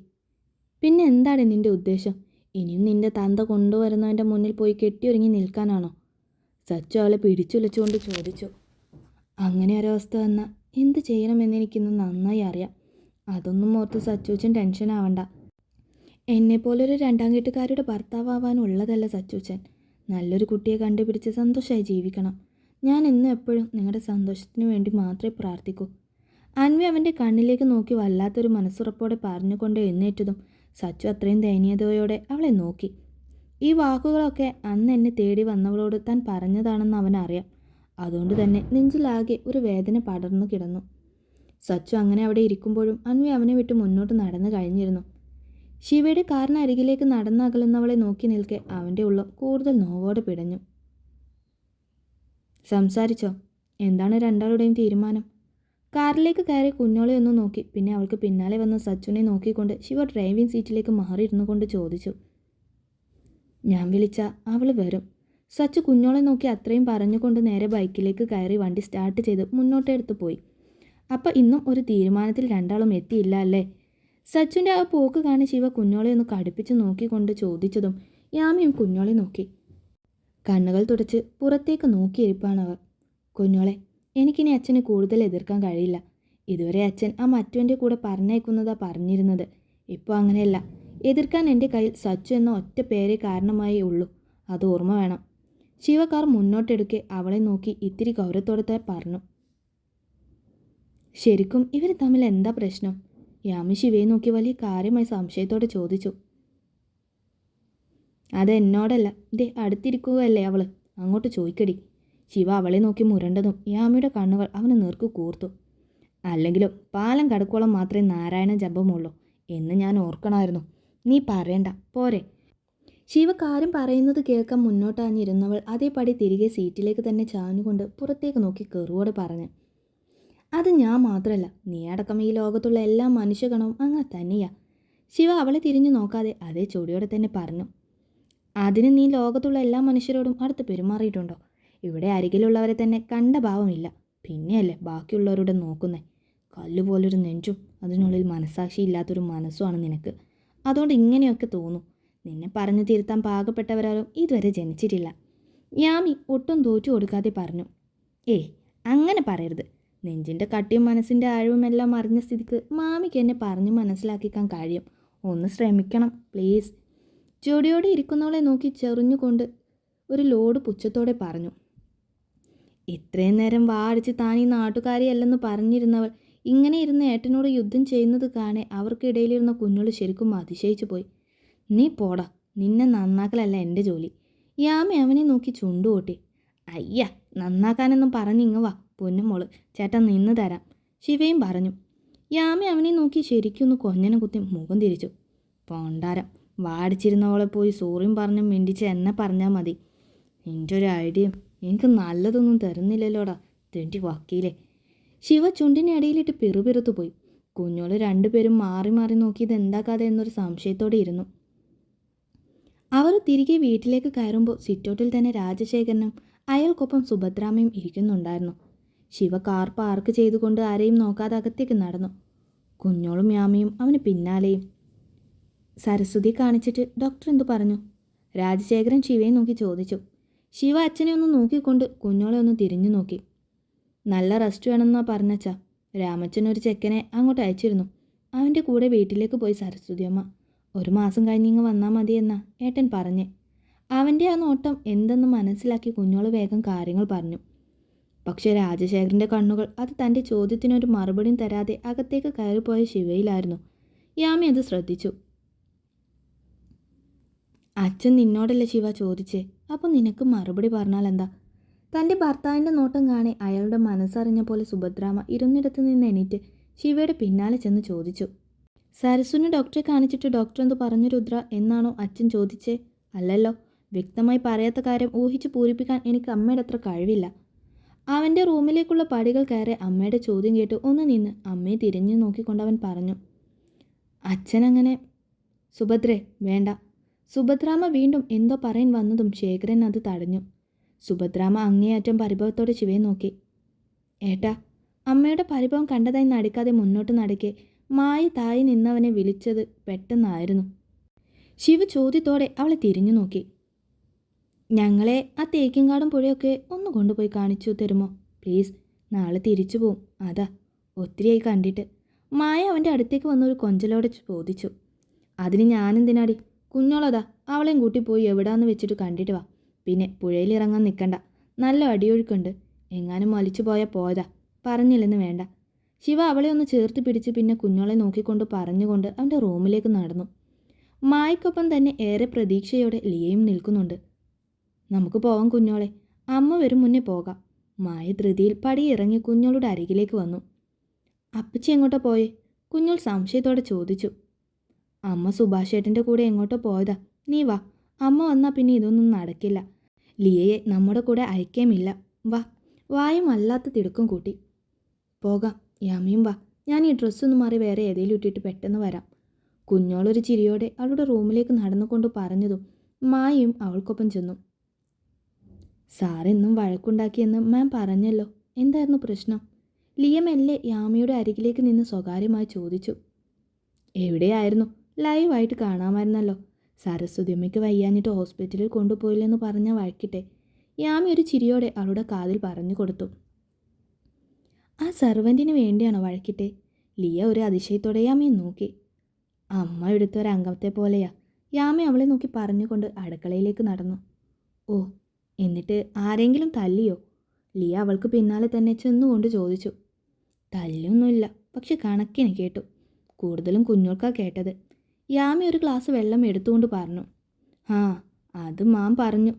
S1: പിന്നെ എന്താണ് നിൻ്റെ ഉദ്ദേശം? ഇനിയും നിൻ്റെ തന്ത കൊണ്ടുവരുന്നവൻ്റെ മുന്നിൽ പോയി കെട്ടിയൊരുങ്ങി നിൽക്കാനാണോ? സച്ചു അവളെ പിടിച്ചുലച്ചുകൊണ്ട് ചോദിച്ചു. അങ്ങനെ ഒരവസ്ഥ വന്നാൽ എന്ത് ചെയ്യണമെന്നെനിക്കിന്ന് നന്നായി അറിയാം. അതൊന്നും ഓർത്ത് സച്ചൂച്ചൻ ടെൻഷൻ ആവണ്ട. എന്നെപ്പോലൊരു രണ്ടാം കെട്ടുകാരുടെ ഭർത്താവാനുള്ളതല്ല സച്ചൂച്ചൻ. നല്ലൊരു കുട്ടിയെ കണ്ടുപിടിച്ച് സന്തോഷമായി ജീവിക്കണം. ഞാൻ എന്നും എപ്പോഴും നിങ്ങളുടെ സന്തോഷത്തിന് വേണ്ടി മാത്രമേ പ്രാർത്ഥിക്കൂ. അൻവി അവൻ്റെ കണ്ണിലേക്ക് നോക്കി വല്ലാത്തൊരു മനസ്സുറപ്പോടെ പറഞ്ഞുകൊണ്ട് എഴുന്നേറ്റതും സച്ചു അത്രയും ദയനീയതയോടെ അവളെ നോക്കി. ഈ വാക്കുകളൊക്കെ അന്ന് എന്നെ തേടി വന്നവളോട് താൻ പറഞ്ഞതാണെന്ന് അവനറിയാം. അതുകൊണ്ട് തന്നെ നെഞ്ചിലാകെ ഒരു വേദന പടർന്നു കിടന്നു. സച്ചു അങ്ങനെ അവിടെ ഇരിക്കുമ്പോഴും അൻവി അവനെ വിട്ട് മുന്നോട്ട് നടന്നു കഴിഞ്ഞിരുന്നു. ശിവയുടെ കാറിന് അരികിലേക്ക് നടന്നകലുന്നവളെ നോക്കി നിൽക്കെ അവൻ്റെ ഉള്ളം കൂടുതൽ നോവോടെ പിടഞ്ഞു. സംസാരിച്ചോ? എന്താണ് രണ്ടാളുടെയും തീരുമാനം? കാറിലേക്ക് കയറി കുഞ്ഞോളെ ഒന്ന് നോക്കി പിന്നെ അവൾക്ക് പിന്നാലെ വന്ന സച്ചുനെ നോക്കിക്കൊണ്ട് ശിവ ഡ്രൈവിംഗ് സീറ്റിലേക്ക് മാറിയിരുന്നു കൊണ്ട് ചോദിച്ചു. ഞാൻ വിളിച്ച അവൾ വരും. സച്ചു കുഞ്ഞോളെ നോക്കി അത്രയും പറഞ്ഞുകൊണ്ട് നേരെ ബൈക്കിലേക്ക് കയറി വണ്ടി സ്റ്റാർട്ട് ചെയ്ത് മുന്നോട്ടെടുത്ത് പോയി. അപ്പം ഇന്നും ഒരു തീരുമാനത്തിൽ രണ്ടാളും എത്തിയില്ല അല്ലേ? സച്ചുൻ്റെ ആ പോക്ക് കാണി ശിവ കുഞ്ഞോളെ ഒന്ന് കടുപ്പിച്ച് നോക്കിക്കൊണ്ട് ചോദിച്ചതും യാമിയും കുഞ്ഞോളെ നോക്കി. കണ്ണുകൾ തുടച്ച് പുറത്തേക്ക് നോക്കിയിരിപ്പാണവർ. കുഞ്ഞോളെ, എനിക്കിനി അച്ഛനെ കൂടുതൽ എതിർക്കാൻ കഴിയില്ല. ഇതുവരെ അച്ഛൻ ആ മറ്റവൻ്റെ കൂടെ പറഞ്ഞയക്കുന്നതാ പറഞ്ഞിരുന്നത്. ഇപ്പോൾ അങ്ങനെയല്ല. എതിർക്കാൻ എൻ്റെ കയ്യിൽ സച്ചു എന്ന ഒറ്റ പേരെ കാരണമായി ഉള്ളൂ. അത് ഓർമ്മ വേണം. ശിവക്കാർ മുന്നോട്ടെടുക്കെ അവളെ നോക്കി ഇത്തിരി ഗൗരവത്തോടെ പറഞ്ഞു. ശരിക്കും ഇവർ തമ്മിൽ എന്താ പ്രശ്നം? യാമി ശിവയെ നോക്കി വലിയ കാര്യമായി സംശയത്തോടെ ചോദിച്ചു. അതെന്നോടല്ല, ദേ അടുത്തിരിക്കുകയല്ലേ അവള്, അങ്ങോട്ട് ചോദിക്കടി. ശിവ അവളെ നോക്കി മുരണ്ടതും യാമിയുടെ കണ്ണുകൾ അവന് നേർക്ക് കൂർത്തു. അല്ലെങ്കിലും പാലം കടക്കോളം മാത്രമേ നാരായണ ജപമുള്ളൂ എന്ന് ഞാൻ ഓർക്കണമായിരുന്നു. നീ പറയണ്ട പോരെ. ശിവ കാര്യം പറയുന്നത് കേൾക്കാൻ മുന്നോട്ടാഞ്ഞിരുന്നവൾ അതേപടി തിരികെ സീറ്റിലേക്ക് തന്നെ ചാഞ്ഞുകൊണ്ട് പുറത്തേക്ക് നോക്കി കെറുവോടെ പറഞ്ഞു. അത് ഞാൻ മാത്രമല്ല, നീ അടക്കം ഈ ലോകത്തുള്ള എല്ലാ മനുഷ്യഗണവും അങ്ങനെ തന്നെയാ. ശിവ അവളെ തിരിഞ്ഞു നോക്കാതെ അതേ ചൊടിയോടെ തന്നെ പറഞ്ഞു. അതിന് നീ ലോകത്തുള്ള എല്ലാ മനുഷ്യരോടും അടുത്ത് പെരുമാറിയിട്ടുണ്ടോ? ഇവിടെ അരികിലുള്ളവരെ തന്നെ കണ്ട ഭാവമില്ല. പിന്നെയല്ലേ ബാക്കിയുള്ളവരോട് നോക്കുന്നേ. കല്ലുപോലൊരു നെഞ്ചും അതിനുള്ളിൽ മനസ്സാക്ഷി ഇല്ലാത്തൊരു മനസ്സുമാണ് നിനക്ക്. അതുകൊണ്ട് ഇങ്ങനെയൊക്കെ തോന്നും. നിന്നെ പറഞ്ഞു തിരുത്താൻ പാകപ്പെട്ടവരാരും ഇതുവരെ ജനിച്ചിട്ടില്ല. യാമി ഒട്ടും തോറ്റു കൊടുക്കാതെ പറഞ്ഞു. അങ്ങനെ പറയരുത്. നെഞ്ചിൻ്റെ കട്ടിയും മനസ്സിൻ്റെ ആഴവുമെല്ലാം അറിഞ്ഞ സ്ഥിതിക്ക് മാമിക്ക് എന്നെ പറഞ്ഞു മനസ്സിലാക്കിക്കാൻ കഴിയും. ഒന്ന് ശ്രമിക്കണം പ്ലീസ്. ജോഡിയോടെ ഇരിക്കുന്നവളെ നോക്കി ചെറിഞ്ഞുകൊണ്ട് ഒരു ലോഡ് പുച്ഛത്തോടെ പറഞ്ഞു. ഇത്രയും നേരം വാടിച്ച് താൻ ഈ നാട്ടുകാരിയല്ലെന്ന് പറഞ്ഞിരുന്നവൾ ഇങ്ങനെ ഇരുന്ന് ഏട്ടനോട് യുദ്ധം ചെയ്യുന്നത് കാണെ അവർക്കിടയിലിരുന്ന കുഞ്ഞോള് ശരിക്കും അതിശയിച്ചു പോയി. നീ പോടാ, നിന്നെ നന്നാക്കലല്ല എൻ്റെ ജോലി. യാമി അവനെ നോക്കി ചുണ്ടുകൂട്ടി. അയ്യ, നന്നാക്കാനെന്നും പറഞ്ഞിങ്ങ് വാ പൊന്നുമോള്, ചേട്ടൻ നിന്ന് തരാം, ശിവയും പറഞ്ഞു. യാമി അവനെ നോക്കി ശരിക്കൊന്ന് കൊഞ്ഞനെ കുത്തി മുഖം തിരിച്ചു. പോണ്ടാരം, വാടിച്ചിരുന്നവളെ പോയി സോറിയും പറഞ്ഞും മിണ്ടിച്ച് എന്നെ പറഞ്ഞാൽ മതി. നിൻ്റെ ഒരു ഐഡിയയും എനിക്ക് നല്ലതൊന്നും തരുന്നില്ലല്ലോടാ തെണ്ടി വക്കീലേ. ശിവ ചുണ്ടിനെ അടിയിലിട്ട് പിറുപിറുത്തു പോയി. കുഞ്ഞോള് രണ്ടുപേരും മാറി മാറി നോക്കിയത് എന്താ കഥ എന്നൊരു സംശയത്തോടെ ഇരുന്നു. അവർ തിരികെ വീട്ടിലേക്ക് കയറുമ്പോൾ സിറ്റൗട്ടിൽ തന്നെ രാജശേഖരനും അയാൾക്കൊപ്പം സുഭദ്രാമയും ഇരിക്കുന്നുണ്ടായിരുന്നു. ശിവ കാർ പാർക്ക് ചെയ്തുകൊണ്ട് ആരെയും നോക്കാതെ അകത്തേക്ക് നടന്നു. കുഞ്ഞോളും യാമയും അവന് പിന്നാലെയും. സരസ്വതി കാണിച്ചിട്ട് ഡോക്ടർ എന്തു പറഞ്ഞു? രാജശേഖരൻ ശിവയെ നോക്കി ചോദിച്ചു. ശിവ അച്ഛനെ ഒന്ന് നോക്കിക്കൊണ്ട് കുഞ്ഞോളെ ഒന്ന് തിരിഞ്ഞു നോക്കി. നല്ല റെസ്റ്റ് വേണമെന്നാ പറഞ്ഞച്ചാ. രാമച്ചൻ ഒരു ചെക്കനെ അങ്ങോട്ട് അയച്ചിരുന്നു. അവൻ്റെ കൂടെ വീട്ടിലേക്ക് പോയി സരസ്വതി അമ്മ. 1 മാസം കഴിഞ്ഞിങ്ങ് വന്നാൽ മതിയെന്നാ ഏട്ടൻ പറഞ്ഞേ. അവൻ്റെ ആ നോട്ടം എന്തെന്ന് മനസ്സിലാക്കി കുഞ്ഞോള് വേഗം കാര്യങ്ങൾ പറഞ്ഞു. പക്ഷേ രാജശേഖരൻ്റെ കണ്ണുകൾ അത് തൻ്റെ ചോദ്യത്തിനൊരു മറുപടിയും തരാതെ അകത്തേക്ക് കയറിപ്പോയ ശിവയിലായിരുന്നു. യാമി അത് ശ്രദ്ധിച്ചു. അച്ഛൻ നിന്നോടല്ലേ ശിവ ചോദിച്ചേ, അപ്പോൾ നിനക്ക് മറുപടി പറഞ്ഞാൽ എന്താ? തൻ്റെ ഭർത്താവിൻ്റെ നോട്ടം കാണി അയാളുടെ മനസ്സറിഞ്ഞ പോലെ സുഭദ്രാമ ഇരുന്നിടത്ത് നിന്ന് എണീറ്റ് ശിവയുടെ പിന്നാലെ ചെന്ന് ചോദിച്ചു. സരസുവിന് ഡോക്ടറെ കാണിച്ചിട്ട് ഡോക്ടർ എന്തു പറഞ്ഞു രുദ്ര എന്നാണോ അച്ഛൻ ചോദിച്ചേ? അല്ലല്ലോ, വ്യക്തമായി പറയാത്ത കാര്യം ഊഹിച്ച് പൂരിപ്പിക്കാൻ എനിക്ക് അമ്മയുടെ അത്ര കഴിവില്ല. അവൻ്റെ റൂമിലേക്കുള്ള പടികൾ കയറി അമ്മയുടെ ചോദ്യം കേട്ട് ഒന്ന് നിന്ന് അമ്മയെ തിരിഞ്ഞു നോക്കിക്കൊണ്ട് അവൻ പറഞ്ഞു. അച്ഛനങ്ങനെ. സുഭദ്രേ വേണ്ട. സുഭദ്രാമ വീണ്ടും എന്തോ പറയാൻ വന്നതും ശേഖരൻ അത് തടഞ്ഞു. സുഭദ്രാമ അങ്ങേയറ്റം പരിഭവത്തോടെ ശിവയെ നോക്കി. ഏട്ടാ, അമ്മയുടെ പരിഭവം കണ്ടതായി നടിക്കാതെ മുന്നോട്ട് നടക്കെ മായി തായി നിന്നവനെ വിളിച്ചത് പെട്ടെന്നായിരുന്നു. ശിവ ചോദ്യത്തോടെ അവളെ തിരിഞ്ഞു നോക്കി. ഞങ്ങളെ ആ തേക്കിൻകാടും പുഴയൊക്കെ ഒന്ന് കൊണ്ടുപോയി കാണിച്ചു തരുമോ പ്ലീസ്? നാളെ തിരിച്ചു പോവും, അതാ. ഒത്തിരിയായി കണ്ടിട്ട്. മായ അവൻ്റെ അടുത്തേക്ക് വന്നൊരു കൊഞ്ചലോടെ ചോദിച്ചു. അതിന് ഞാനെന്തിനാടി? കുഞ്ഞോളതാ, അവളെയും കൂട്ടി പോയി എവിടാന്ന് വെച്ചിട്ട് കണ്ടിട്ട് വാ. പിന്നെ പുഴയിലിറങ്ങാൻ നിൽക്കണ്ട, നല്ല അടിയൊഴുക്കുണ്ട്. എങ്ങാനും വലിച്ചു പോയാൽ പോയതാ, പറഞ്ഞില്ലെന്ന് വേണ്ട. ശിവ അവളെ ഒന്ന് ചേർത്ത് പിടിച്ച് പിന്നെ കുഞ്ഞോളെ നോക്കിക്കൊണ്ട് പറഞ്ഞുകൊണ്ട് അവൻ്റെ റൂമിലേക്ക് നടന്നു. മായ്ക്കൊപ്പം തന്നെ ഏറെ പ്രതീക്ഷയോടെ ലിയയും നിൽക്കുന്നുണ്ട്. നമുക്ക് പോവാം കുഞ്ഞോളെ, അമ്മ വരും മുന്നേ പോകാം. മായ ധൃതിയിൽ പടിയിറങ്ങി കുഞ്ഞോളുടെ അരികിലേക്ക് വന്നു. അപ്പച്ചി എങ്ങോട്ടാ പോയേ? കുഞ്ഞോൾ സംശയത്തോടെ ചോദിച്ചു. അമ്മ സുഭാഷ് ഏട്ടൻ്റെ കൂടെ എങ്ങോട്ടോ പോയതാ, നീ വാ. അമ്മ വന്നാൽ പിന്നെ ഇതൊന്നും നടക്കില്ല. ലിയയെ നമ്മുടെ കൂടെ അയക്കേമില്ല. വാ. വായും വല്ലാത്ത തിടുക്കം കൂട്ടി. പോകാം. യാമിയും വാ. ഞാൻ ഈ ഡ്രസ്സൊന്ന് മാറി വേറെ ഏതെങ്കിലും ഇട്ടിട്ട് പെട്ടെന്ന് വരാം. കുഞ്ഞോളൊരു ചിരിയോടെ അവളുടെ റൂമിലേക്ക് നടന്നുകൊണ്ട് പറഞ്ഞതും മായയും അവൾക്കൊപ്പം ചെന്നു. സാറെന്നും വഴക്കുണ്ടാക്കിയെന്ന് മാം പറഞ്ഞല്ലോ, എന്തായിരുന്നു പ്രശ്നം? ലിയ മെല്ലെ യാമിയുടെ അരികിലേക്ക് നിന്ന് സ്വകാര്യമായി ചോദിച്ചു. എവിടെയായിരുന്നു? ലൈവായിട്ട് കാണാമായിരുന്നല്ലോ. സരസ്വതി അമ്മയ്ക്ക് വയ്യാഞ്ഞിട്ട് ഹോസ്പിറ്റലിൽ കൊണ്ടുപോയില്ലെന്ന് പറഞ്ഞ വഴക്കിട്ടെ. യാമി ഒരു ചിരിയോടെ അവളുടെ കാതിൽ പറഞ്ഞു കൊടുത്തു. ആ സർവൻറ്റിന് വേണ്ടിയാണോ വഴക്കിട്ടെ? ലിയ ഒരു അതിശയത്തോടെ യാമിയെ നോക്കി. അമ്മ എടുത്തൊരംഗത്തെ പോലെയാ. യാമി അവളെ നോക്കി പറഞ്ഞുകൊണ്ട് അടുക്കളയിലേക്ക് നടന്നു. ഓ, എന്നിട്ട് ആരെങ്കിലും തല്ലിയോ? ലിയ അവൾക്ക് പിന്നാലെ തന്നെ ചെന്നുകൊണ്ട് ചോദിച്ചു. തല്ലൊന്നുമില്ല, പക്ഷെ കണക്കിന് കേട്ടു. കൂടുതലും കുഞ്ഞോൾക്കാ കേട്ടത്. യാമി ഒരു ഗ്ലാസ് വെള്ളം എടുത്തുകൊണ്ട് പറഞ്ഞു. ആ, അത് മാം പറഞ്ഞു.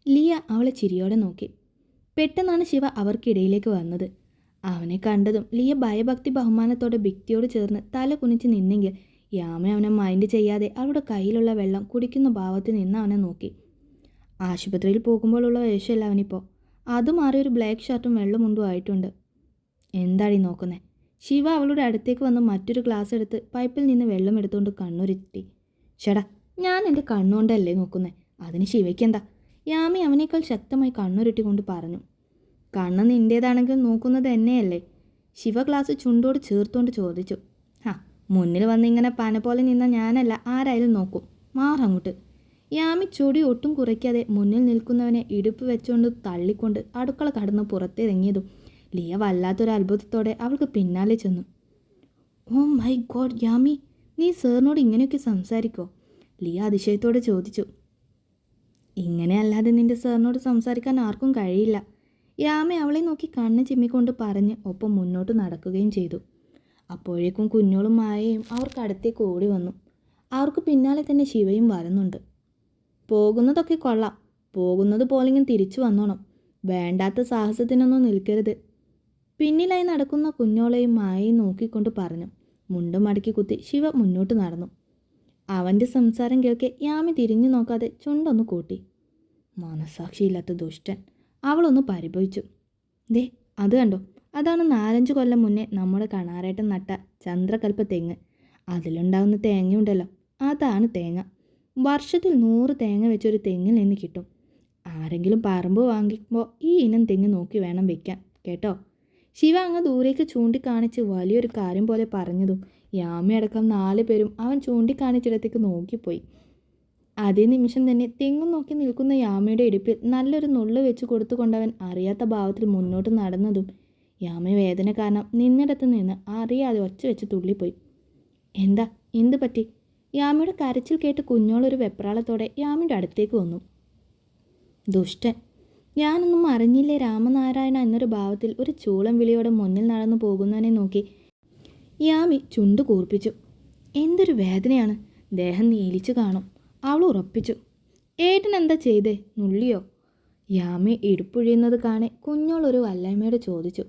S1: ലിയ അവളെ ചിരിയോടെ നോക്കി. പെട്ടെന്നാണ് ശിവ അവർക്കിടയിലേക്ക് വന്നത്. അവനെ കണ്ടതും ലിയ ഭയഭക്തി ബഹുമാനത്തോടെ ഭിത്തിയോട് ചേർന്ന് തല കുനിച്ച് നിന്നെങ്കിൽ യാമി അവനെ മൈൻഡ് ചെയ്യാതെ അവളുടെ കയ്യിലുള്ള വെള്ളം കുടിക്കുന്ന ഭാവത്തിൽ നിന്ന് അവനെ നോക്കി. ആശുപത്രിയിൽ പോകുമ്പോഴുള്ള വേഷമല്ല അവനിപ്പോൾ. അത് മാറി ഒരു ബ്ലാക്ക് ഷർട്ടും വെള്ളമുണ്ടും ആയിട്ടുണ്ട്. എന്താടി നോക്കുന്നേ? ശിവ അവളുടെ അടുത്തേക്ക് വന്ന് മറ്റൊരു ഗ്ലാസ് എടുത്ത് പൈപ്പിൽ നിന്ന് വെള്ളം എടുത്തുകൊണ്ട് കണ്ണുരുട്ടി. ചേടാ, ഞാൻ എൻ്റെ കണ്ണുകൊണ്ടല്ലേ നോക്കുന്നേ, അതിന് ശിവയ്ക്കെന്താ? യാമി അവനേക്കാൾ ശക്തമായി കണ്ണുരുട്ടിക്കൊണ്ട് പറഞ്ഞു. കണ്ണ് നിൻ്റേതാണെങ്കിൽ നോക്കുന്നത് എന്നെയല്ലേ? ശിവ ഗ്ലാസ് ചുണ്ടോട് ചേർത്തുകൊണ്ട് ചോദിച്ചു. മുന്നിൽ വന്നിങ്ങനെ പന പോലെ നിന്ന ഞാനല്ല, ആരായാലും നോക്കും. മാറങ്ങോട്ട്. യാമി ചൊടി ഒട്ടും കുറയ്ക്കാതെ മുന്നിൽ നിൽക്കുന്നവനെ ഇടുപ്പ് വെച്ചുകൊണ്ട് തള്ളിക്കൊണ്ട് അടുക്കള കടന്ന് പുറത്തിറങ്ങിയതും ലിയ വല്ലാത്തൊരു അത്ഭുതത്തോടെ അവൾക്ക് പിന്നാലെ ചെന്നു. ഓ മൈ ഗോഡ് യാമി, നീ സാറിനോട് ഇങ്ങനെയൊക്കെ സംസാരിക്കോ? ലിയ അതിശയത്തോടെ ചോദിച്ചു. ഇങ്ങനെ അല്ലാതെ നിന്റെ സാറിനോട് സംസാരിക്കാൻ ആർക്കും കഴിയില്ല. യാമി അവളെ നോക്കി കണ്ണ് ചിമ്മിക്കൊണ്ട് പറഞ്ഞ് ഒപ്പം മുന്നോട്ട് നടക്കുകയും ചെയ്തു. അപ്പോഴേക്കും കുഞ്ഞോളും മായയും അവർക്ക് അടുത്തേക്ക് ഓടി വന്നു. അവർക്ക് പിന്നാലെ തന്നെ ശിവയും വരുന്നുണ്ട്. പോകുന്നതൊക്കെ കൊള്ളാം. പോകുന്നത് പോലെങ്കിലും തിരിച്ചു വന്നോണം. വേണ്ടാത്ത സാഹസത്തിനൊന്നും നിൽക്കരുത്. പിന്നിലായി നടക്കുന്ന കുഞ്ഞോളെയും മായയും നോക്കിക്കൊണ്ട് പറഞ്ഞു. മുണ്ടും മടക്കി കുത്തി ശിവ മുന്നോട്ട് നടന്നു. അവൻ്റെ സംസാരം കേൾക്കെ യാമി തിരിഞ്ഞു നോക്കാതെ ചുണ്ടൊന്ന് കൂട്ടി. മനസാക്ഷിയില്ലാത്ത ദുഷ്ടൻ, അവളൊന്ന് പരിഭവിച്ചു. ദേ അത് കണ്ടോ, അതാണ് 4-5 കൊല്ലം മുന്നേ നമ്മുടെ കണാരേട്ടൻ നട്ട ചന്ദ്രകൽപ്പ തെങ്ങ്. അതിലുണ്ടാകുന്ന തേങ്ങയുണ്ടല്ലോ, അതാണ് തേങ്ങ. വർഷത്തിൽ 100 തേങ്ങ വെച്ചൊരു തെങ്ങിൽ നിന്ന് കിട്ടും. ആരെങ്കിലും പറമ്പ് വാങ്ങിക്കുമ്പോൾ ഈ ഇനം തെങ്ങ് നോക്കി വേണം വെക്കാൻ കേട്ടോ. ശിവ അങ്ങ് ദൂരേക്ക് ചൂണ്ടിക്കാണിച്ച് വലിയൊരു കാര്യം പോലെ പറഞ്ഞതും യാമയടക്കം 4 പേരും അവൻ ചൂണ്ടിക്കാണിച്ചിടത്തേക്ക് നോക്കിപ്പോയി. അതേ നിമിഷം തന്നെ തെങ്ങും നോക്കി നിൽക്കുന്ന യാമയുടെ ഇടുപ്പിൽ നല്ലൊരു നുള്ളു വെച്ച് കൊടുത്തുകൊണ്ടവൻ അറിയാത്ത ഭാവത്തിൽ മുന്നോട്ട് നടന്നതും യാമ വേദന കാരണം നിന്നിടത്ത് നിന്ന് അറിയാതെ ഒച്ച വെച്ച് തുള്ളിപ്പോയി. എന്താ, എന്ത് പറ്റി? യാമയുടെ കരച്ചിൽ കേട്ട് കുഞ്ഞോളൊരു വെപ്രാളത്തോടെ യാമയുടെ അടുത്തേക്ക് വന്നു. ദുഷ്ടൻ, ഞാനൊന്നും അറിഞ്ഞില്ലേ രാമനാരായണ എന്നൊരു ഭാവത്തിൽ ഒരു ചൂളം വിളിയോടെ മുന്നിൽ നടന്നു പോകുന്നവനെ നോക്കി യാമി ചുണ്ടു കൂർപ്പിച്ചു. എന്തൊരു വേദനയാണ്, ദേഹം നീലിച്ചു കാണും. അവൾ ഉറപ്പിച്ചു. ഏട്ടൻ എന്താ ചെയ്തേ, നുള്ളിയോ? യാമി ഇടുപ്പൊഴിയുന്നത് കാണെ കുഞ്ഞോളൊരു വല്ലായ്മയോട് ചോദിച്ചു.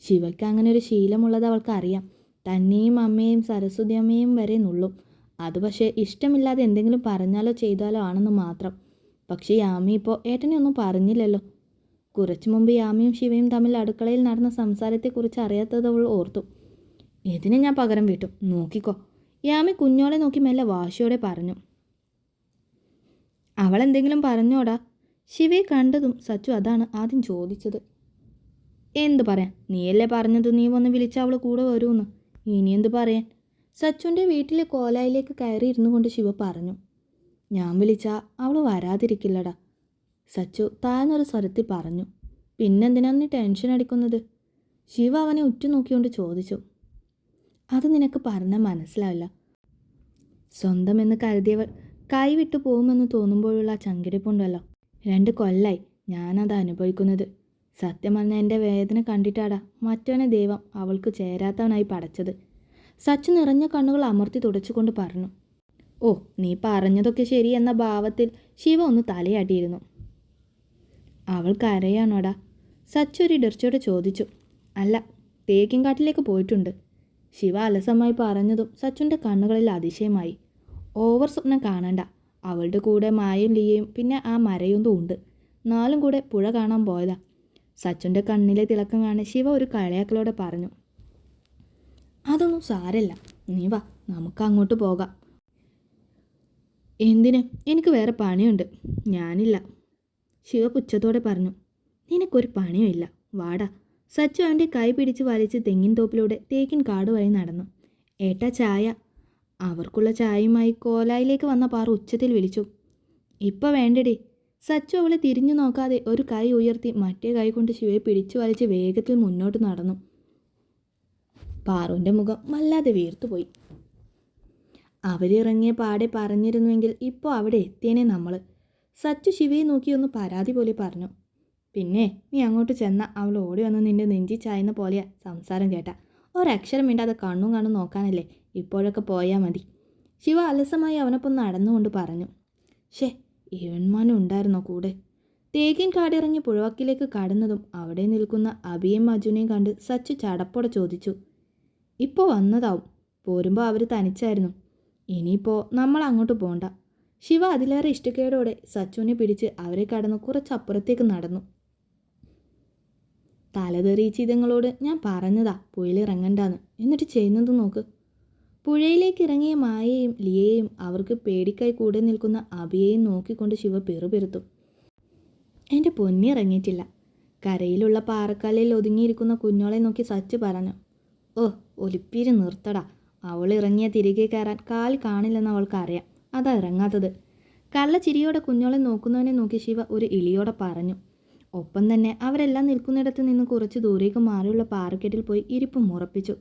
S1: ശിവയ്ക്ക് അങ്ങനെ ഒരു ശീലമുള്ളത് അവൾക്കറിയാം. തന്നെയും അമ്മയെയും സരസ്വതി അമ്മയും വരെ നുള്ളും. അത് പക്ഷേ ഇഷ്ടമില്ലാതെ എന്തെങ്കിലും പറഞ്ഞാലോ ചെയ്താലോ ആണെന്ന് മാത്രം. പക്ഷേ യാമി ഇപ്പോൾ ഏട്ടനെ ഒന്നും പറഞ്ഞില്ലല്ലോ. കുറച്ചു മുമ്പ് യാമിയും ശിവയും തമ്മിൽ അടുക്കളയിൽ നടന്ന സംസാരത്തെക്കുറിച്ച് അറിയാത്തത് അവൾ ഓർത്തു. ഇതിനെ ഞാൻ പകരം വീട്ടും, നോക്കിക്കോ. യാമി കുഞ്ഞോളെ നോക്കി മെല്ലെ വാശിയോടെ പറഞ്ഞു. അവളെന്തെങ്കിലും പറഞ്ഞോടാ? ശിവയെ കണ്ടതും സച്ചു അതാണ് ആദ്യം ചോദിച്ചത്. എന്ത് പറയാൻ, നീയല്ലേ പറഞ്ഞത് നീ വന്ന് വിളിച്ച അവൾ കൂടെ വരുമെന്ന്. ഇനി എന്ത് പറയാൻ? സച്ചുവിൻ്റെ വീട്ടിലെ കോലായിലേക്ക് കയറി ഇരുന്നു കൊണ്ട് ശിവ പറഞ്ഞു. ഞാൻ വിളിച്ചാൽ അവൾ വരാതിരിക്കില്ലടാ, സച്ചു താഴ്ന്നൊരു സ്വരത്തിൽ പറഞ്ഞു. പിന്നെന്തിനാണ് നീ ടെൻഷൻ അടിക്കുന്നത്? ശിവ അവനെ ഉറ്റുനോക്കിക്കൊണ്ട് ചോദിച്ചു. അത് നിനക്ക് പറഞ്ഞാൽ മനസ്സിലാവില്ല. സ്വന്തമെന്ന് കരുതിയവൾ കൈവിട്ടു പോകുമെന്ന് തോന്നുമ്പോഴുള്ള ചങ്കിടിപ്പുണ്ടല്ലോ, 2 കൊല്ലായി ഞാനത് അനുഭവിക്കുന്നത്. സത്യം പറഞ്ഞ എൻ്റെ വേദന കണ്ടിട്ടാടാ മറ്റവനെ ദൈവം അവൾക്ക് ചേരാത്തവനായി പടച്ചത്. സച്ചു നിറഞ്ഞ കണ്ണുകൾ അമർത്തി തുടച്ചുകൊണ്ട് പറഞ്ഞു. ഓ, നീ പറഞ്ഞതൊക്കെ ശരി എന്ന ഭാവത്തിൽ ശിവ ഒന്ന് തലയാട്ടിയിരുന്നു. അവൾ കരയാണോടാ? സച്ചു ഒരു ഇടർച്ചയോടെ ചോദിച്ചു. അല്ല, തേക്കിൻകാട്ടിലേക്ക് പോയിട്ടുണ്ട്. ശിവ അലസമായി പറഞ്ഞതും സച്ചുൻ്റെ കണ്ണുകളിൽ അതിശയമായി. ഓവർ സ്വപ്നം കാണണ്ട. അവളുടെ കൂടെ മായയും ലിയയും പിന്നെ ആ മരയൊന്നും ഉണ്ട്. 4 കൂടെ പുഴ കാണാൻ പോയതാ. സച്ചുൻ്റെ കണ്ണിലെ തിളക്കം കാണി ശിവ ഒരു കളിയാക്കലോടെ പറഞ്ഞു. അതൊന്നും സാരല്ല, നീ വാ, നമുക്ക് അങ്ങോട്ട് പോകാം. എന്തിന്? എനിക്ക് വേറെ പണിയുണ്ട്. ഞാനില്ല, ശിവ പുച്ഛത്തോടെ പറഞ്ഞു. നിനക്കൊരു പണിയും ഇല്ല, വാടാ. സച്ചു അവൻ്റെ കൈ പിടിച്ച് വലിച്ച് തെങ്ങിൻ തോപ്പിലൂടെ തേക്കിൻ കാട് വഴി നടന്നു. ഏട്ടാ ചായ. അവർക്കുള്ള ചായയുമായി കോലായിലേക്ക് വന്ന പാറ ഉച്ചത്തിൽ വിളിച്ചു. ഇപ്പം വേണ്ടടി. സച്ചു അവളെ തിരിഞ്ഞു നോക്കാതെ ഒരു കൈ ഉയർത്തി മറ്റേ കൈ കൊണ്ട് ശിവയെ പിടിച്ചു വലിച്ച് വേഗത്തിൽ മുന്നോട്ട് നടന്നു. പാറുവിൻ്റെ മുഖം വല്ലാതെ വീർത്തുപോയി. അവരിറങ്ങിയ പാടെ പറഞ്ഞിരുന്നുവെങ്കിൽ ഇപ്പോൾ അവിടെ എത്തിയേനെ നമ്മൾ. സച്ചു ശിവയെ നോക്കി ഒന്ന് പരാതി പോലെ പറഞ്ഞു. പിന്നെ നീ അങ്ങോട്ട് ചെന്ന അവൾ ഓടി വന്ന് നിന്റെ നെഞ്ചി ചായുന്ന പോലെയാ സംസാരം കേട്ട. ഒരക്ഷരം മിണ്ടാതെ കണ്ണും കണ്ണും നോക്കാനല്ലേ ഇപ്പോഴൊക്കെ പോയാൽ മതി. ശിവ അലസമായി അവനൊപ്പം നടന്നുകൊണ്ട് പറഞ്ഞു. ഷേ, ഇവന്മാനും ഉണ്ടായിരുന്നോ കൂടെ? തേക്കിൻ കാടിറങ്ങി പുഴവക്കിലേക്ക് കടന്നതും അവിടെ നിൽക്കുന്ന അബിയും അജുനെയും കണ്ട് സച്ചു ചടപ്പോടെ ചോദിച്ചു. ഇപ്പോൾ വന്നതാവും, പോരുമ്പോൾ അവർ തനിച്ചായിരുന്നു. ഇനിയിപ്പോൾ നമ്മൾ അങ്ങോട്ട് പോണ്ട. ശിവ അതിലേറെ ഇഷ്ടക്കേടോടെ സച്ചുവിനെ പിടിച്ച് അവരെ കടന്ന് കുറച്ചപ്പുറത്തേക്ക് നടന്നു. തലതെറിയിച്ച് ഇതങ്ങളോട് ഞാൻ പറഞ്ഞതാ പുഴയിലിറങ്ങണ്ടാന്ന്, എന്നിട്ട് ചെയ്യുന്നത് നോക്ക്. പുഴയിലേക്ക് ഇറങ്ങിയ മായയെയും ലിയയെയും അവർക്ക് പേടിക്കായി കൂടെ നിൽക്കുന്ന അബിയെയും നോക്കിക്കൊണ്ട് ശിവ പെറുപെറുത്തു. എൻ്റെ പൊന്നി ഇറങ്ങിയിട്ടില്ല. കരയിലുള്ള പാറക്കല്ലിൽ ഒതുങ്ങിയിരിക്കുന്ന കുഞ്ഞോളെ നോക്കി സച്ചു പറഞ്ഞു. ഓ, ഒലിപ്പീര് നിർത്തടാ. അവൾ ഇറങ്ങിയ തിരികെ കയറാൻ കാൽ കാണില്ലെന്ന് അവൾക്കറിയാം, അതാ ഇറങ്ങാത്തത്. കള്ളച്ചിരിയോടെ കുഞ്ഞോളെ നോക്കുന്നവനെ നോക്കി ശിവ ഒരു ഇളിയോടെ പറഞ്ഞു. ഒപ്പം തന്നെ അവരെല്ലാം നിൽക്കുന്നിടത്ത് നിന്ന് കുറച്ച് ദൂരേക്ക് മാറിയുള്ള പാറക്കെട്ടിൽ പോയി ഇരിപ്പും ഉറപ്പിച്ചു.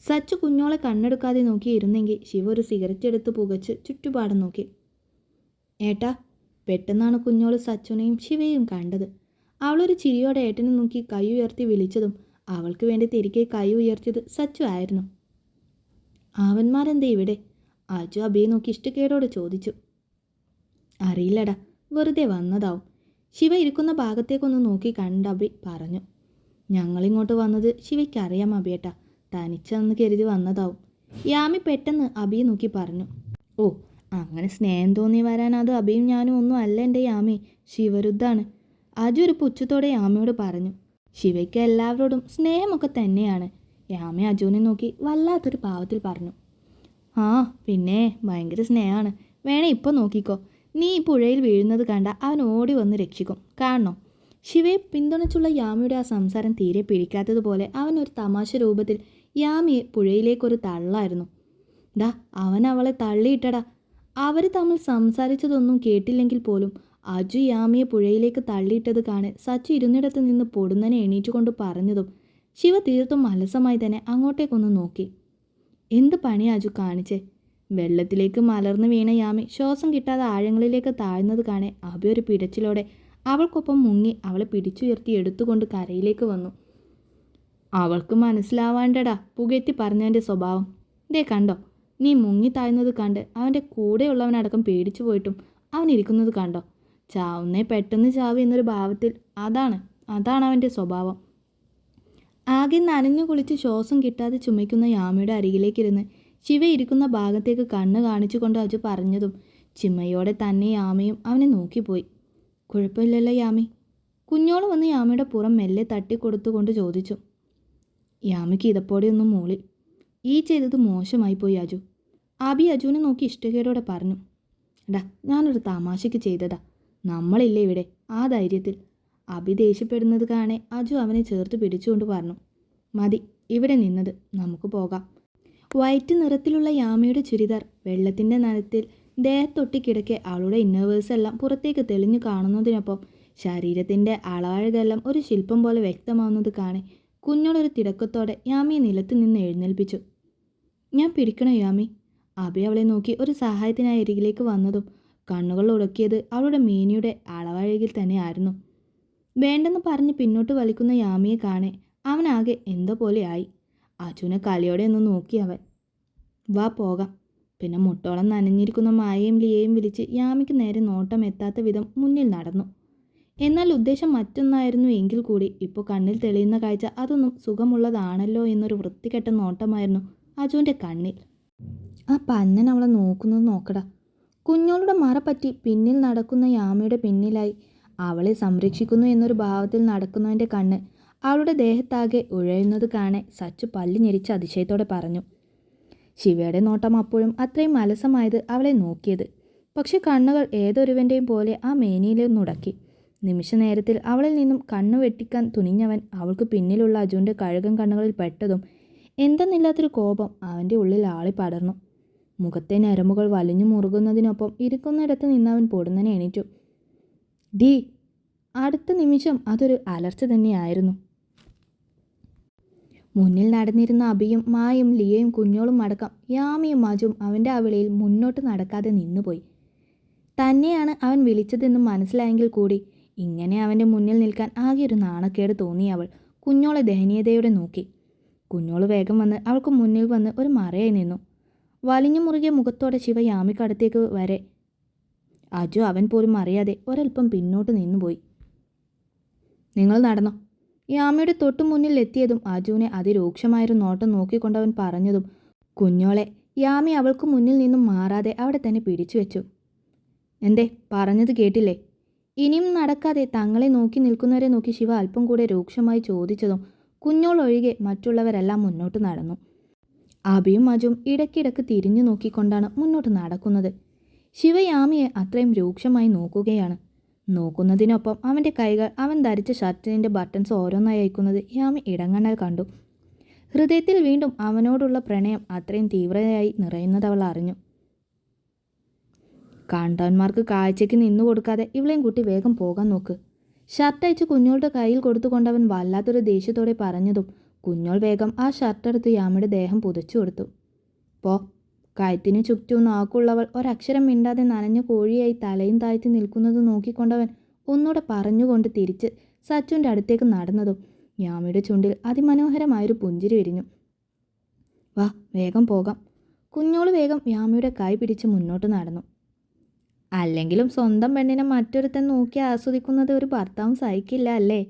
S1: സച്ചു കുഞ്ഞോളെ കണ്ണെടുക്കാതെ നോക്കിയിരുന്നെങ്കിൽ ശിവ ഒരു സിഗരറ്റ് എടുത്ത് പുകച്ച് ചുറ്റുപാടും നോക്കി. ഏട്ടാ. പെട്ടെന്നാണ് കുഞ്ഞോള് സച്ചുനെയും ശിവയെയും കണ്ടത്. അവളൊരു ചിരിയോടെ ഏട്ടനെ നോക്കി കൈ ഉയർത്തി വിളിച്ചതും അവൾക്ക് വേണ്ടി തിരികെ കൈ ഉയർത്തിയത് സച്ചു ആയിരുന്നു. അവന്മാരെന്തേ ഇവിടെ? അജു അബിയെ നോക്കി ഇഷ്ടക്കേടോട് ചോദിച്ചു. അറിയില്ലടാ, വെറുതെ വന്നതാവും. ശിവ ഇരിക്കുന്ന ഭാഗത്തേക്കൊന്ന് നോക്കി കണ്ട അബി പറഞ്ഞു. ഞങ്ങളിങ്ങോട്ട് വന്നത് ശിവയ്ക്കറിയാം അബിയേട്ടാ, തനിച്ചെന്ന് കരുതി വന്നതാവും. യാമി പെട്ടെന്ന് അബിയെ നോക്കി പറഞ്ഞു. ഓ, അങ്ങനെ സ്നേഹം തോന്നി വരാൻ അത് അബിയും ഞാനും ഒന്നും അല്ല എൻ്റെ യാമി, ശിവരുദ്ധാണ്. അജു ഒരു പുച്ഛത്തോടെ യാമിയോട് പറഞ്ഞു. ശിവയ്ക്ക് എല്ലാവരോടും സ്നേഹമൊക്കെ തന്നെയാണ്. യാമി അജുവിനെ നോക്കി വല്ലാത്തൊരു പാവത്തിൽ പറഞ്ഞു. ആ പിന്നെ ഭയങ്കര സ്നേഹമാണ്. വേണേ ഇപ്പോൾ നോക്കിക്കോ, നീ ഈ പുഴയിൽ വീഴുന്നത് കണ്ട അവൻ ഓടി വന്ന് രക്ഷിക്കും, കാണണോ? ശിവയെ പിന്തുണച്ചുള്ള യാമിയുടെ ആ സംസാരം തീരെ പിടിക്കാത്തതുപോലെ അവൻ ഒരു തമാശ രൂപത്തിൽ യാമിയെ പുഴയിലേക്കൊരു തള്ളായിരുന്നു. ഡാ, അവൻ അവളെ തള്ളിയിട്ടടാ. അവർ തമ്മിൽ സംസാരിച്ചതൊന്നും കേട്ടില്ലെങ്കിൽ പോലും അജു യാമിയെ പുഴയിലേക്ക് തള്ളിയിട്ടത് കാണെ സച്ചു ഇരുന്നിടത്ത് നിന്ന് പൊടുന്നനെ എണീറ്റുകൊണ്ട് പറഞ്ഞതും ശിവ തീർത്തും അലസമായി തന്നെ അങ്ങോട്ടേക്കൊന്ന് നോക്കി. എന്ത് പണിയാ അജു കാണിച്ചേ? വെള്ളത്തിലേക്ക് മലർന്നു വീണ യാമി ശ്വാസം കിട്ടാതെ ആഴങ്ങളിലേക്ക് താഴ്ന്നത് കാണെ അഭി ഒരു പിടച്ചിലോടെ അവൾക്കൊപ്പം മുങ്ങി അവളെ പിടിച്ചുയർത്തി എടുത്തുകൊണ്ട് കരയിലേക്ക് വന്നു. അവൾക്ക് മനസ്സിലാവാണ്ടടാ പുകഴ്ത്തി പറഞ്ഞവൻ്റെ സ്വഭാവം. ദേ കണ്ടോ, നീ മുങ്ങി താഴ്ന്നത് കണ്ട് അവൻ്റെ കൂടെയുള്ളവനടക്കം പേടിച്ചു പോയിട്ടും അവൻ ഇരിക്കുന്നത് കണ്ടോ? ചാവുന്നേ പെട്ടെന്ന് ചാവ് എന്നൊരു ഭാവത്തിൽ. അതാണ് അവൻ്റെ സ്വഭാവം. ആകെ നനഞ്ഞു കുളിച്ച് ശ്വാസം കിട്ടാതെ ചുമയ്ക്കുന്ന യാമിയുടെ അരികിലേക്കിരുന്ന് ശിവ ഇരിക്കുന്ന ഭാഗത്തേക്ക് കണ്ണ് കാണിച്ചുകൊണ്ട് അജു പറഞ്ഞതും ചിമ്മയോടെ തന്നെ യാമയും അവനെ നോക്കിപ്പോയി. കുഴപ്പമില്ലല്ലോ യാമി? കുഞ്ഞോള് വന്ന് യാമിയുടെ പുറം മെല്ലെ തട്ടിക്കൊടുത്തുകൊണ്ട് ചോദിച്ചു. യാമിക്ക് ഇതപ്പോടെ ഒന്നും മൂളി. ഈ ചെയ്തത് മോശമായി പോയി അജു. അബി അജുവിനെ നോക്കി ഇഷ്ടക്കേടോടെ പറഞ്ഞു. ഡാ, ഞാനൊരു തമാശയ്ക്ക് ചെയ്തതാ, നമ്മളില്ലേ ഇവിടെ, ആ ധൈര്യത്തിൽ. അബി ദേഷ്യപ്പെടുന്നത് കാണെ അജു അവനെ ചേർത്ത് പിടിച്ചുകൊണ്ട് പറഞ്ഞു. മതി ഇവിടെ നിന്നത്, നമുക്ക് പോകാം. വൈറ്റ് നിറത്തിലുള്ള യാമിയുടെ ചുരിദാർ വെള്ളത്തിൻ്റെ നനത്തിൽ ദേഹത്തൊട്ടിക്കിടക്കെ അവളുടെ ഇന്നവേഴ്സ് എല്ലാം പുറത്തേക്ക് തെളിഞ്ഞു കാണുന്നതിനൊപ്പം ശരീരത്തിൻ്റെ അളവഴകെല്ലാം ഒരു ശില്പം പോലെ വ്യക്തമാവുന്നത് കാണെ കുഞ്ഞോളൊരു തിടക്കത്തോടെ യാമിയെ നിലത്ത് നിന്ന് എഴുന്നേൽപ്പിച്ചു. ഞാൻ പിടിക്കണോ യാമി? അബി അവളെ നോക്കി ഒരു സഹായത്തിനായി അരികിലേക്ക് വന്നതും കണ്ണുകൾ ഉടക്കിയത് അവളുടെ മേനിയുടെ അളവഴകിൽ തന്നെയായിരുന്നു. വേണ്ടെന്ന് പറഞ്ഞ് പിന്നോട്ട് വലിക്കുന്ന യാമിയെ കാണെ അവനാകെ എന്തോ പോലെയായി. അജുനെ കളിയോടെ ഒന്ന് നോക്കി അവൻ. വാ പോകാം. പിന്നെ മുട്ടോളം നനഞ്ഞിരിക്കുന്ന മായയും ലിയയും വിളിച്ച് യാമിക്ക് നേരെ നോട്ടം എത്താത്ത വിധം മുന്നിൽ നടന്നു. എന്നാൽ ഉദ്ദേശം മറ്റൊന്നായിരുന്നു എങ്കിൽ കൂടി ഇപ്പോൾ കണ്ണിൽ തെളിയുന്ന കാഴ്ച അതൊന്നും സുഖമുള്ളതാണല്ലോ എന്നൊരു വൃത്തികെട്ട നോട്ടമായിരുന്നു അജുവിൻ്റെ കണ്ണിൽ. ആ പന്നൻ അവളെ നോക്കുന്നത് നോക്കടാ. കുഞ്ഞോളുടെ മറ പറ്റി പിന്നിൽ നടക്കുന്ന യാമിയുടെ പിന്നിലായി അവളെ സംരക്ഷിക്കുന്നു എന്നൊരു ഭാവത്തിൽ നടക്കുന്നവൻ്റെ കണ്ണ് അവളുടെ ദേഹത്താകെ ഉഴയുന്നത് കാണെ സച്ചു പല്ലി ഞെരിച്ച് അതിശയത്തോടെ പറഞ്ഞു. ശിവയുടെ നോട്ടം അപ്പോഴും അത്രയും അലസമായത് അവളെ നോക്കിയത്. പക്ഷെ കണ്ണുകൾ ഏതൊരുവൻ്റെയും പോലെ ആ മേനിയിലെ നുടക്കി. നിമിഷ നേരത്തിൽ അവളിൽ നിന്നും കണ്ണു വെട്ടിക്കാൻ തുനിഞ്ഞവൻ അവൾക്ക് പിന്നിലുള്ള അജുവിൻ്റെ കഴുകൻ കണ്ണുകളിൽ പെട്ടതും എന്തെന്നില്ലാത്തൊരു കോപം അവൻ്റെ ഉള്ളിൽ ആളി പടർന്നു. മുഖത്തെ ഞരമ്പുകൾ വലിഞ്ഞു മുറുകുന്നതിനൊപ്പം ഇരിക്കുന്നിടത്ത് നിന്നവൻ പൊടുന്നനെ എണീറ്റു. ഡീ! അടുത്ത നിമിഷം അതൊരു അലർച്ച തന്നെയായിരുന്നു. മുന്നിൽ നടന്നിരുന്ന അബിയും മായും ലിയയും കുഞ്ഞോളും അടക്കം യാമിയും അജുവും അവൻ്റെ ആ വിളിയിൽ മുന്നോട്ട് നടക്കാതെ നിന്നുപോയി. തന്നെയാണ് അവൻ വിളിച്ചതെന്നും മനസ്സിലായെങ്കിൽ കൂടി ഇങ്ങനെ അവൻ്റെ മുന്നിൽ നിൽക്കാൻ ആകെ ഒരു നാണക്കേട് തോന്നി അവൾ കുഞ്ഞോളെ ദയനീയതയോടെ നോക്കി. കുഞ്ഞോള് വേഗം വന്ന് അവൾക്ക് മുന്നിൽ വന്ന് ഒരു മറയായി നിന്നു. വലിഞ്ഞു മുറുകിയ മുഖത്തോടെ ശിവ യാമിക്കടുത്തേക്ക് വരെ അജു അവൻ പോലും അറിയാതെ ഒരൽപ്പം പിന്നോട്ട് നിന്നുപോയി. നിങ്ങൾ നടന്നോ? യാമിയുടെ തൊട്ടു മുന്നിൽ എത്തിയതും അജുവിനെ അതിരൂക്ഷമായൊരു നോട്ടം നോക്കിക്കൊണ്ടവൻ പറഞ്ഞതും കുഞ്ഞോളെ യാമി അവൾക്ക് മുന്നിൽ നിന്നും മാറാതെ അവിടെ തന്നെ പിടിച്ചു വെച്ചു. എന്തേ, പറഞ്ഞത് കേട്ടില്ലേ? ഇനിയും നടക്കാതെ തങ്ങളെ നോക്കി നിൽക്കുന്നവരെ നോക്കി ശിവ അല്പം കൂടെ രൂക്ഷമായി ചോദിച്ചതും കുഞ്ഞോളൊഴികെ മറ്റുള്ളവരെല്ലാം മുന്നോട്ട് നടന്നു. അബിയും അജുവും ഇടയ്ക്കിടയ്ക്ക് തിരിഞ്ഞു നോക്കിക്കൊണ്ടാണ് മുന്നോട്ട് നടക്കുന്നത്. ശിവ യാമിയെ അത്രയും രൂക്ഷമായി നോക്കുകയാണ്. നോക്കുന്നതിനൊപ്പം അവൻ്റെ കൈകൾ അവൻ ധരിച്ച ഷർട്ടിൻ്റെ ബട്ടൺസ് ഓരോന്നായി അയക്കുന്നത് യാമി ഇടങ്ങണ്ണൽ കണ്ടു. ഹൃദയത്തിൽ വീണ്ടും അവനോടുള്ള പ്രണയം അത്രയും തീവ്രതയായി നിറയുന്നതവൾ അറിഞ്ഞു. കണ്ടവന്മാർക്ക് കാഴ്ചയ്ക്ക് നിന്നു കൊടുക്കാതെ ഇവളെയും കൂട്ടി വേഗം പോകാൻ നോക്ക്. ഷർട്ട് അയച്ച് കുഞ്ഞോളുടെ കയ്യിൽ കൊടുത്തുകൊണ്ടവൻ വല്ലാത്തൊരു ദേഷ്യത്തോടെ പറഞ്ഞതും കുഞ്ഞോൾ വേഗം ആ ഷർട്ടെടുത്ത് യാമിയുടെ ദേഹം പുതച്ചു കൊടുത്തു. പോ. കഴുത്തിന് ചുറ്റും നാക്കുള്ളവൾ ഒരക്ഷരം മിണ്ടാതെ നനഞ്ഞ കോഴിയായി തലയും താഴ്ത്തി നിൽക്കുന്നത് നോക്കിക്കൊണ്ടവൻ ഒന്നുകൂടെ പറഞ്ഞുകൊണ്ട് തിരിച്ച് സച്ചുവിൻ്റെ അടുത്തേക്ക് നടന്നതും യാമിയുടെ ചുണ്ടിൽ അതിമനോഹരമായൊരു പുഞ്ചിരി വിരിഞ്ഞു. വാ വേഗം പോകാം. കുഞ്ഞോള് വേഗം യാമിയുടെ കൈ പിടിച്ച് മുന്നോട്ട് നടന്നു. അല്ലെങ്കിലും സ്വന്തം പെണ്ണിനെ മറ്റൊരുത്തൻ നോക്കി ആസ്വദിക്കുന്നത് ഒരു ഭർത്താവും സഹിക്കില്ല അല്ലേ?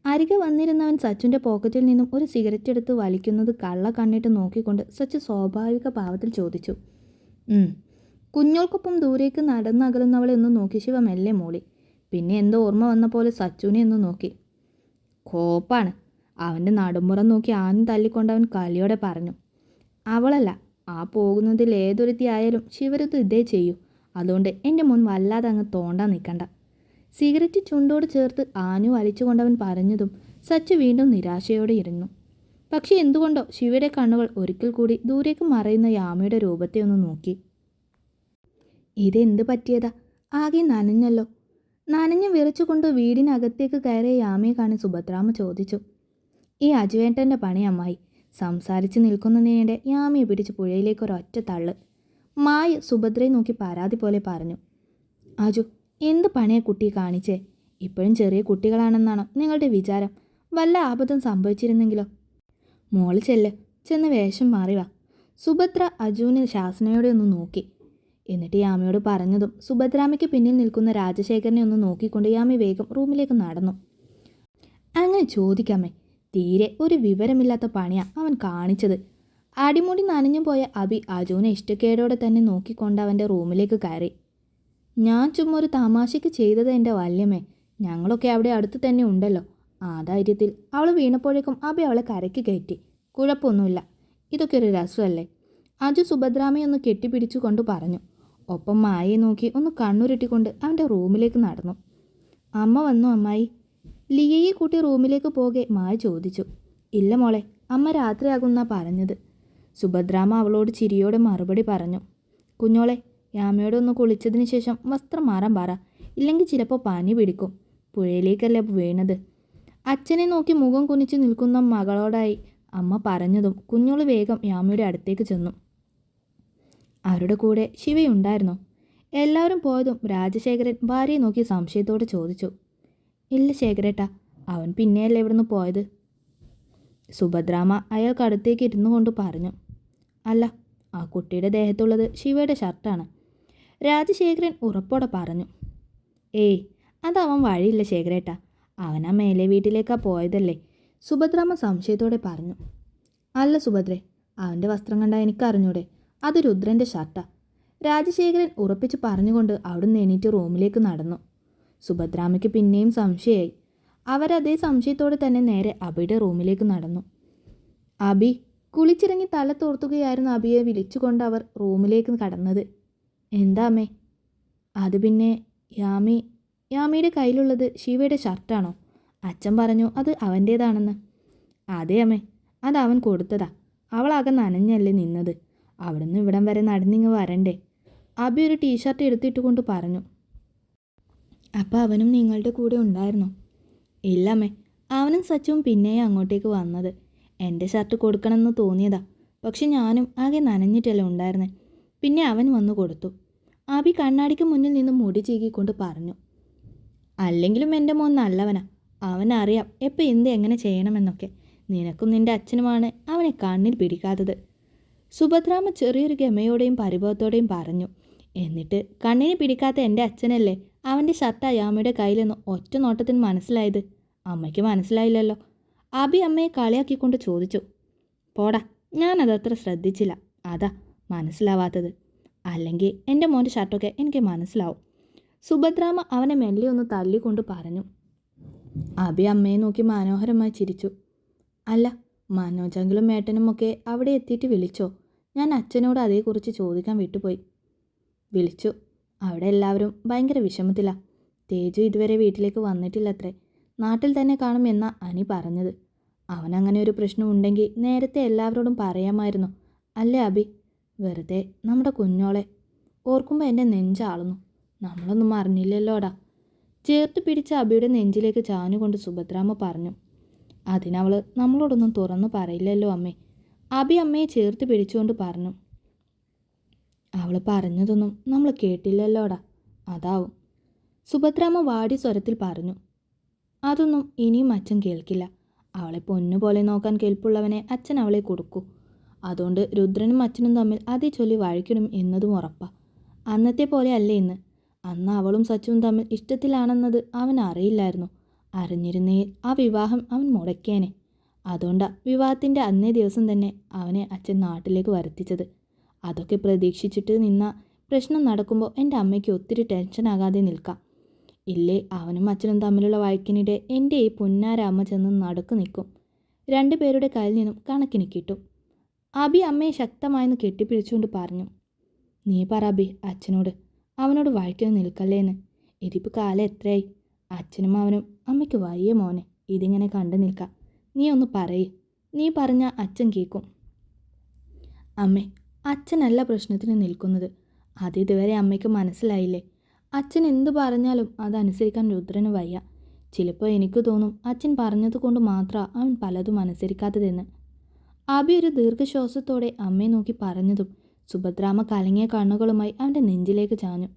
S1: അരികെ വന്നിരുന്നവൻ സച്ചുൻ്റെ പോക്കറ്റിൽ നിന്നും ഒരു സിഗരറ്റ് എടുത്ത് വലിക്കുന്നത് കള്ള കണ്ണിട്ട് നോക്കിക്കൊണ്ട് സച്ചു സ്വാഭാവിക ഭാവത്തിൽ ചോദിച്ചു. കുഞ്ഞോൾക്കൊപ്പം ദൂരേക്ക് നടന്നകലുന്നവളെ ഒന്ന് നോക്കി ശിവ മെല്ലെ മൂളി. പിന്നെ എന്തോ ഓർമ്മ വന്ന പോലെ സച്ചുവിനെ ഒന്ന് നോക്കി. കോപ്പാണ്. അവൻ്റെ നടുമ്പുറം നോക്കി ആഞ്ഞു തല്ലിക്കൊണ്ടവൻ കലിയോടെ പറഞ്ഞു. അവളല്ല, ആ പോകുന്നതിൽ ഏതൊരുത്തി ആയാലും ശിവരത്ത് ഇതേ ചെയ്യൂ. അതുകൊണ്ട് എൻ്റെ മുൻ വല്ലാതെ അങ്ങ് തോണ്ടാൻ നിൽക്കണ്ട. സിഗരറ്റ് ചുണ്ടോട് ചേർത്ത് ആഞ്ഞു വലിച്ചുകൊണ്ടവൻ പറഞ്ഞതും സച്ചു വീണ്ടും നിരാശയോടെ ഇരുന്നു. പക്ഷെ എന്തുകൊണ്ടോ ശിവയുടെ കണ്ണുകൾ ഒരിക്കൽ കൂടി ദൂരേക്ക് മറയുന്ന യാമയുടെ രൂപത്തെ ഒന്ന് നോക്കി. ഇതെന്ത് പറ്റിയതാ? ആകെ നനഞ്ഞല്ലോ. നനഞ്ഞു വിറച്ചുകൊണ്ട് വീടിനകത്തേക്ക് കയറിയ യാമയെ കാണി സുഭദ്രാമ്മ ചോദിച്ചു. ഈ അജുവേട്ടൻ്റെ പണി അമ്മായി. സംസാരിച്ച് നിൽക്കുന്നതിനിടെ യാമയെ പിടിച്ച് പുഴയിലേക്ക് ഒരൊറ്റ തള്ള്. മായ സുഭദ്രയെ നോക്കി പരാതി പോലെ പറഞ്ഞു. അജു, എന്ത് പണിയെ കുട്ടി കാണിച്ചേ? ഇപ്പോഴും ചെറിയ കുട്ടികളാണെന്നാണോ നിങ്ങളുടെ വിചാരം? വല്ല ആപത്തും സംഭവിച്ചിരുന്നെങ്കിലോ? മോള് ചെന്ന് വേഷം മാറിവാ. സുഭദ്ര അജുവിനെ ശാസനയോടെ ഒന്ന് നോക്കി. എന്നിട്ട് യാമയോട് പറഞ്ഞതും സുഭദ്രാമ്മയ്ക്ക് പിന്നിൽ നിൽക്കുന്ന രാജശേഖരനെ ഒന്ന് നോക്കിക്കൊണ്ട് യാമി വേഗം റൂമിലേക്ക് നടന്നു. അങ്ങനെ ചോദിക്കാമേ, തീരെ ഒരു വിവരമില്ലാത്ത പണിയാ അവൻ കാണിച്ചത്. അടിമുടി നനഞ്ഞു പോയ അബി അജുവിനെ ഇഷ്ടക്കേടോടെ തന്നെ നോക്കിക്കൊണ്ട് അവൻ്റെ റൂമിലേക്ക് കയറി. ഞാൻ ചുമ്മാ ഒരു തമാശയ്ക്ക് ചെയ്തത് എൻ്റെ വല്യമ്മേ. ഞങ്ങളൊക്കെ അവിടെ അടുത്ത് തന്നെ ഉണ്ടല്ലോ. ആ ധൈര്യത്തിൽ അവൾ വീണപ്പോഴേക്കും അബി അവളെ കരയ്ക്ക് കയറ്റി. കുഴപ്പമൊന്നുമില്ല, ഇതൊക്കെ ഒരു രസമല്ലേ? അജു സുഭദ്രാമയെ ഒന്ന് കെട്ടിപ്പിടിച്ചു കൊണ്ട് പറഞ്ഞു. ഒപ്പം മായയെ നോക്കി ഒന്ന് കണ്ണുരുട്ടിക്കൊണ്ട് അവൻ്റെ റൂമിലേക്ക് നടന്നു. അമ്മ വന്നു അമ്മായി? ലിയയെ കൂട്ടി റൂമിലേക്ക് പോകെ മായ ചോദിച്ചു. ഇല്ല മോളെ, അമ്മ രാത്രിയാകുന്നാ പറഞ്ഞത്. സുഭദ്രാമ അവളോട് ചിരിയോടെ മറുപടി പറഞ്ഞു. കുഞ്ഞോളെ, യാമയോടെ ഒന്ന് കുളിച്ചതിന് ശേഷം വസ്ത്രം മാറാൻ പറ. ഇല്ലെങ്കിൽ ചിലപ്പോൾ പനി പിടിക്കും. പുഴയിലേക്കല്ലേ വീണത്. അച്ഛനെ നോക്കി മുഖം കുനിച്ച് നിൽക്കുന്ന മകളോടായി അമ്മ പറഞ്ഞതും കുഞ്ഞോള് വേഗം യാമയുടെ അടുത്തേക്ക് ചെന്നു. അവരുടെ കൂടെ ശിവയുണ്ടായിരുന്നോ? എല്ലാവരും പോയതും രാജശേഖരൻ ഭാര്യയെ നോക്കി സംശയത്തോടെ ചോദിച്ചു. ഇല്ല ശേഖരേട്ടാ, അവൻ പിന്നെയല്ലേ ഇവിടുന്ന് പോയത്. സുഭദ്രാമ അയാൾക്ക് അടുത്തേക്ക് ഇരുന്നു കൊണ്ട് പറഞ്ഞു. അല്ല, ആ കുട്ടിയുടെ ദേഹത്തുള്ളത് ശിവയുടെ ഷർട്ടാണ്. രാജശേഖരൻ ഉറപ്പോടെ പറഞ്ഞു. ഏയ്, അതവൻ വഴിയില്ല ശേഖരേട്ടാ. അവനാ മേലെ വീട്ടിലേക്കാ പോയതല്ലേ. സുഭദ്രാമ സംശയത്തോടെ പറഞ്ഞു. അല്ല സുഭദ്രേ, അവൻ്റെ വസ്ത്രം കണ്ടാൽ എനിക്കറിഞ്ഞൂടെ, അത് രുദ്രൻ്റെ ഷർട്ടാ. രാജശേഖരൻ ഉറപ്പിച്ച് പറഞ്ഞുകൊണ്ട് അവിടുന്ന് എണീറ്റ് റൂമിലേക്ക് നടന്നു. സുഭദ്രാമയ്ക്ക് പിന്നെയും സംശയമായി. അവരതേ സംശയത്തോടെ തന്നെ നേരെ അബിയുടെ റൂമിലേക്ക് നടന്നു. അബി കുളിച്ചിറങ്ങി തല തോർത്തുകയായിരുന്ന അബിയെ വിളിച്ചുകൊണ്ട് അവർ റൂമിലേക്ക് കടന്നത്. എന്താ അമ്മേ? അത് പിന്നെ യാമിയുടെ കയ്യിലുള്ളത് ശിവയുടെ ഷർട്ടാണോ? അച്ഛൻ പറഞ്ഞു അത് അവൻ്റേതാണെന്ന്. അതെ അമ്മേ, അത് അവൻ കൊടുത്തതാ. അവളാകെ നനഞ്ഞല്ലേ നിന്നത്. അവിടുന്ന് ഇവിടം വരെ നടന്നിങ്ങ് വരണ്ടേ? അബി ഒരു ടീഷർട്ട് എടുത്തിട്ട് കൊണ്ട് പറഞ്ഞു. അപ്പം അവനും നിങ്ങളുടെ കൂടെ ഉണ്ടായിരുന്നോ? ഇല്ല അമ്മേ, അവനും സച്ചുവും പിന്നെയും അങ്ങോട്ടേക്ക് വന്നത്. എൻ്റെ ഷർട്ട് കൊടുക്കണമെന്ന് തോന്നിയതാ. പക്ഷെ ഞാനും ആകെ നനഞ്ഞിട്ടല്ലേ ഉണ്ടായിരുന്നേ. പിന്നെ അവൻ വന്നു കൊടുത്തു. അബി കണ്ണാടിക്ക് മുന്നിൽ നിന്ന് മുടി ചീകിക്കൊണ്ട് പറഞ്ഞു. അല്ലെങ്കിലും എൻ്റെ മോൻ നല്ലവനാ. അവനറിയാം എപ്പോൾ എന്ത് എങ്ങനെ ചെയ്യണമെന്നൊക്കെ. നിനക്കും നിൻ്റെ അച്ഛനുമാണ് അവനെ കണ്ണിൽ പിടിക്കാത്തത്. സുഭദ്രാമ ചെറിയൊരു ഗമയോടെയും പരിഭവത്തോടെയും പറഞ്ഞു. എന്നിട്ട് കണ്ണിന് പിടിക്കാത്ത എൻ്റെ അച്ഛനല്ലേ അവൻ്റെ ഷർട്ട് യാമയുടെ കയ്യിലെന്ന് ഒറ്റ നോട്ടത്തിന് മനസ്സിലായത്? അമ്മയ്ക്ക് മനസ്സിലായില്ലല്ലോ. അബി അമ്മയെ കളിയാക്കിക്കൊണ്ട് ചോദിച്ചു. പോടാ, ഞാനതത്ര ശ്രദ്ധിച്ചില്ല, അതാ മനസ്സിലാവാത്തത്. അല്ലെങ്കിൽ എൻ്റെ മോൻ്റെ ഷർട്ടൊക്കെ എനിക്ക് മനസ്സിലാവും. സുഭദ്രാമ അവനെ മെല്ലെ ഒന്ന് തല്ലിക്കൊണ്ട് പറഞ്ഞു. അബി അമ്മയെ നോക്കി മനോഹരമായി ചിരിച്ചു. അല്ല, മനോജെങ്കിലും മേട്ടനുമൊക്കെ അവിടെ എത്തിയിട്ട് വിളിച്ചോ? ഞാൻ അച്ഛനോട് അതേക്കുറിച്ച് ചോദിക്കാൻ വിട്ടുപോയി. വിളിച്ചു. അവിടെ എല്ലാവരും ഭയങ്കര വിഷമത്തിലാണ്. തേജു ഇതുവരെ വീട്ടിലേക്ക് വന്നിട്ടില്ലത്രേ. നാട്ടിൽ തന്നെ കാണുമെന്നാ അനി പറഞ്ഞത്. അവനങ്ങനെ ഒരു പ്രശ്നം ഉണ്ടെങ്കിൽ നേരത്തെ എല്ലാവരോടും പറയാമായിരുന്നു അല്ലേ അബി? വെറുതെ നമ്മുടെ കുഞ്ഞോളെ ഓർക്കുമ്പോൾ എൻ്റെ നെഞ്ചാളുന്നു. നമ്മളൊന്നും അറിഞ്ഞില്ലല്ലോടാ. ചേർത്ത് പിടിച്ച അബിയുടെ നെഞ്ചിലേക്ക് ചാഞ്ഞുകൊണ്ട് സുഭദ്രാമ്മ പറഞ്ഞു. അതിനവൾ നമ്മളോടൊന്നും തുറന്നു പറയില്ലല്ലോ അമ്മേ. അബി അമ്മയെ ചേർത്ത് പിടിച്ചുകൊണ്ട് പറഞ്ഞു. അവൾ പറഞ്ഞതൊന്നും നമ്മൾ കേട്ടില്ലല്ലോടാ, അതാവും. സുഭദ്രാമ്മ വാടി സ്വരത്തിൽ പറഞ്ഞു. അതൊന്നും ഇനിയും അച്ഛൻ കേൾക്കില്ല. അവളെ പൊന്നുപോലെ നോക്കാൻ കേൾപ്പുള്ളവനെ അച്ഛൻ അവളെ കൊടുക്കൂ. അതുകൊണ്ട് രുദ്രനും അച്ഛനും തമ്മിൽ അതേ ചൊല്ലി വഴിക്കണം എന്നതും ഉറപ്പാ. അന്നത്തെ പോലെ അല്ലേ ഇന്ന്. അന്ന് അവളും സച്ചുവും തമ്മിൽ ഇഷ്ടത്തിലാണെന്നത് അവൻ അറിയില്ലായിരുന്നു. അറിഞ്ഞിരുന്നെങ്കിൽ ആ വിവാഹം അവൻ മുടക്കിയേനെ. അതുകൊണ്ടാണ് വിവാഹത്തിൻ്റെ അന്നേ ദിവസം തന്നെ അവനെ അച്ഛൻ നാട്ടിലേക്ക് വരുത്തിച്ചത്. അതൊക്കെ പ്രതീക്ഷിച്ചിട്ട് നിന്ന പ്രശ്നം നടക്കുമ്പോൾ എൻ്റെ അമ്മയ്ക്ക് ഒത്തിരി ടെൻഷനാകാതെ നിൽക്കാം. ഇല്ലേ അവനും അച്ഛനും തമ്മിലുള്ള വഴക്കിനിടെ എൻ്റെ ഈ പുന്നാര അമ്മ ചെന്ന് നടുക്ക് നിൽക്കും. രണ്ടുപേരുടെ കയ്യിൽ നിന്നും കണക്കിന് കിട്ടും. അബി അമ്മയെ ശക്തമായെന്ന് കെട്ടിപ്പിടിച്ചുകൊണ്ട് പറഞ്ഞു. നീ പറ അബി അച്ഛനോട്, അവനോട് വഴക്കിന് നിൽക്കല്ലേന്ന്. ഇതിപ്പോൾ കാലം എത്രയായി? അച്ഛനും അവനും അമ്മയ്ക്ക് വയ്യ മോനെ ഇതിങ്ങനെ കണ്ടു നിൽക്കാം. നീ ഒന്ന് പറയേ. നീ പറഞ്ഞാൽ അച്ഛൻ കേൾക്കും. അമ്മേ, അച്ഛനല്ല പ്രശ്നത്തിന് നിൽക്കുന്നത്. അതിതുവരെ അമ്മയ്ക്ക് മനസ്സിലായില്ലേ? അച്ഛൻ എന്തു പറഞ്ഞാലും അതനുസരിക്കാൻ രുദ്രന് വയ്യ. ചിലപ്പോൾ എനിക്ക് തോന്നും അച്ഛൻ പറഞ്ഞതുകൊണ്ട് മാത്രമാണ് അവൻ പലതും അനുസരിക്കാത്തതെന്ന്. അബി ഒരു ദീർഘശ്വാസത്തോടെ അമ്മയെ നോക്കി പറഞ്ഞതും സുഭദ്രാമ്മ കലങ്ങിയ കണ്ണുകളുമായി അവൻ്റെ നെഞ്ചിലേക്ക് ചാഞ്ഞു.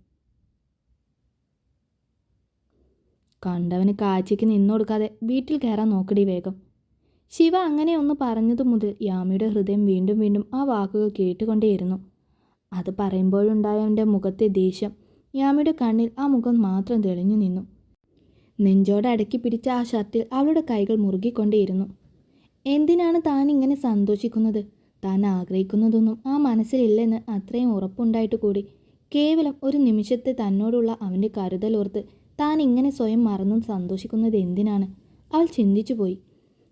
S1: കണ്ടവന് കാഴ്ചയ്ക്ക് നിന്നൊടുക്കാതെ വീട്ടിൽ കയറാൻ നോക്കടി വേഗം. ശിവ അങ്ങനെ ഒന്ന് പറഞ്ഞതു മുതൽ യാമിയുടെ ഹൃദയം വീണ്ടും വീണ്ടും ആ വാക്കുകൾ കേട്ടുകൊണ്ടേയിരുന്നു. അത് പറയുമ്പോഴുണ്ടായവൻ്റെ മുഖത്തെ ദേഷ്യം യാമിയുടെ കണ്ണിൽ ആ മുഖം മാത്രം തെളിഞ്ഞു നിന്നു. നെഞ്ചോടെ അടക്കി പിടിച്ച ആ ഷർട്ടിൽ അവളുടെ കൈകൾ മുറുകിക്കൊണ്ടേയിരുന്നു. എന്തിനാണ് താൻ ഇങ്ങനെ സന്തോഷിക്കുന്നത്? താൻ ആഗ്രഹിക്കുന്നതൊന്നും ആ മനസ്സിലില്ലെന്ന് അത്രയും ഉറപ്പുണ്ടായിട്ട് കൂടി കേവലം ഒരു നിമിഷത്തെ തന്നോടുള്ള അവൻ്റെ കരുതലോർത്ത് താൻ ഇങ്ങനെ സ്വയം മറന്നു സന്തോഷിക്കുന്നത് എന്തിനാണ്? അവൾ ചിന്തിച്ചു പോയി.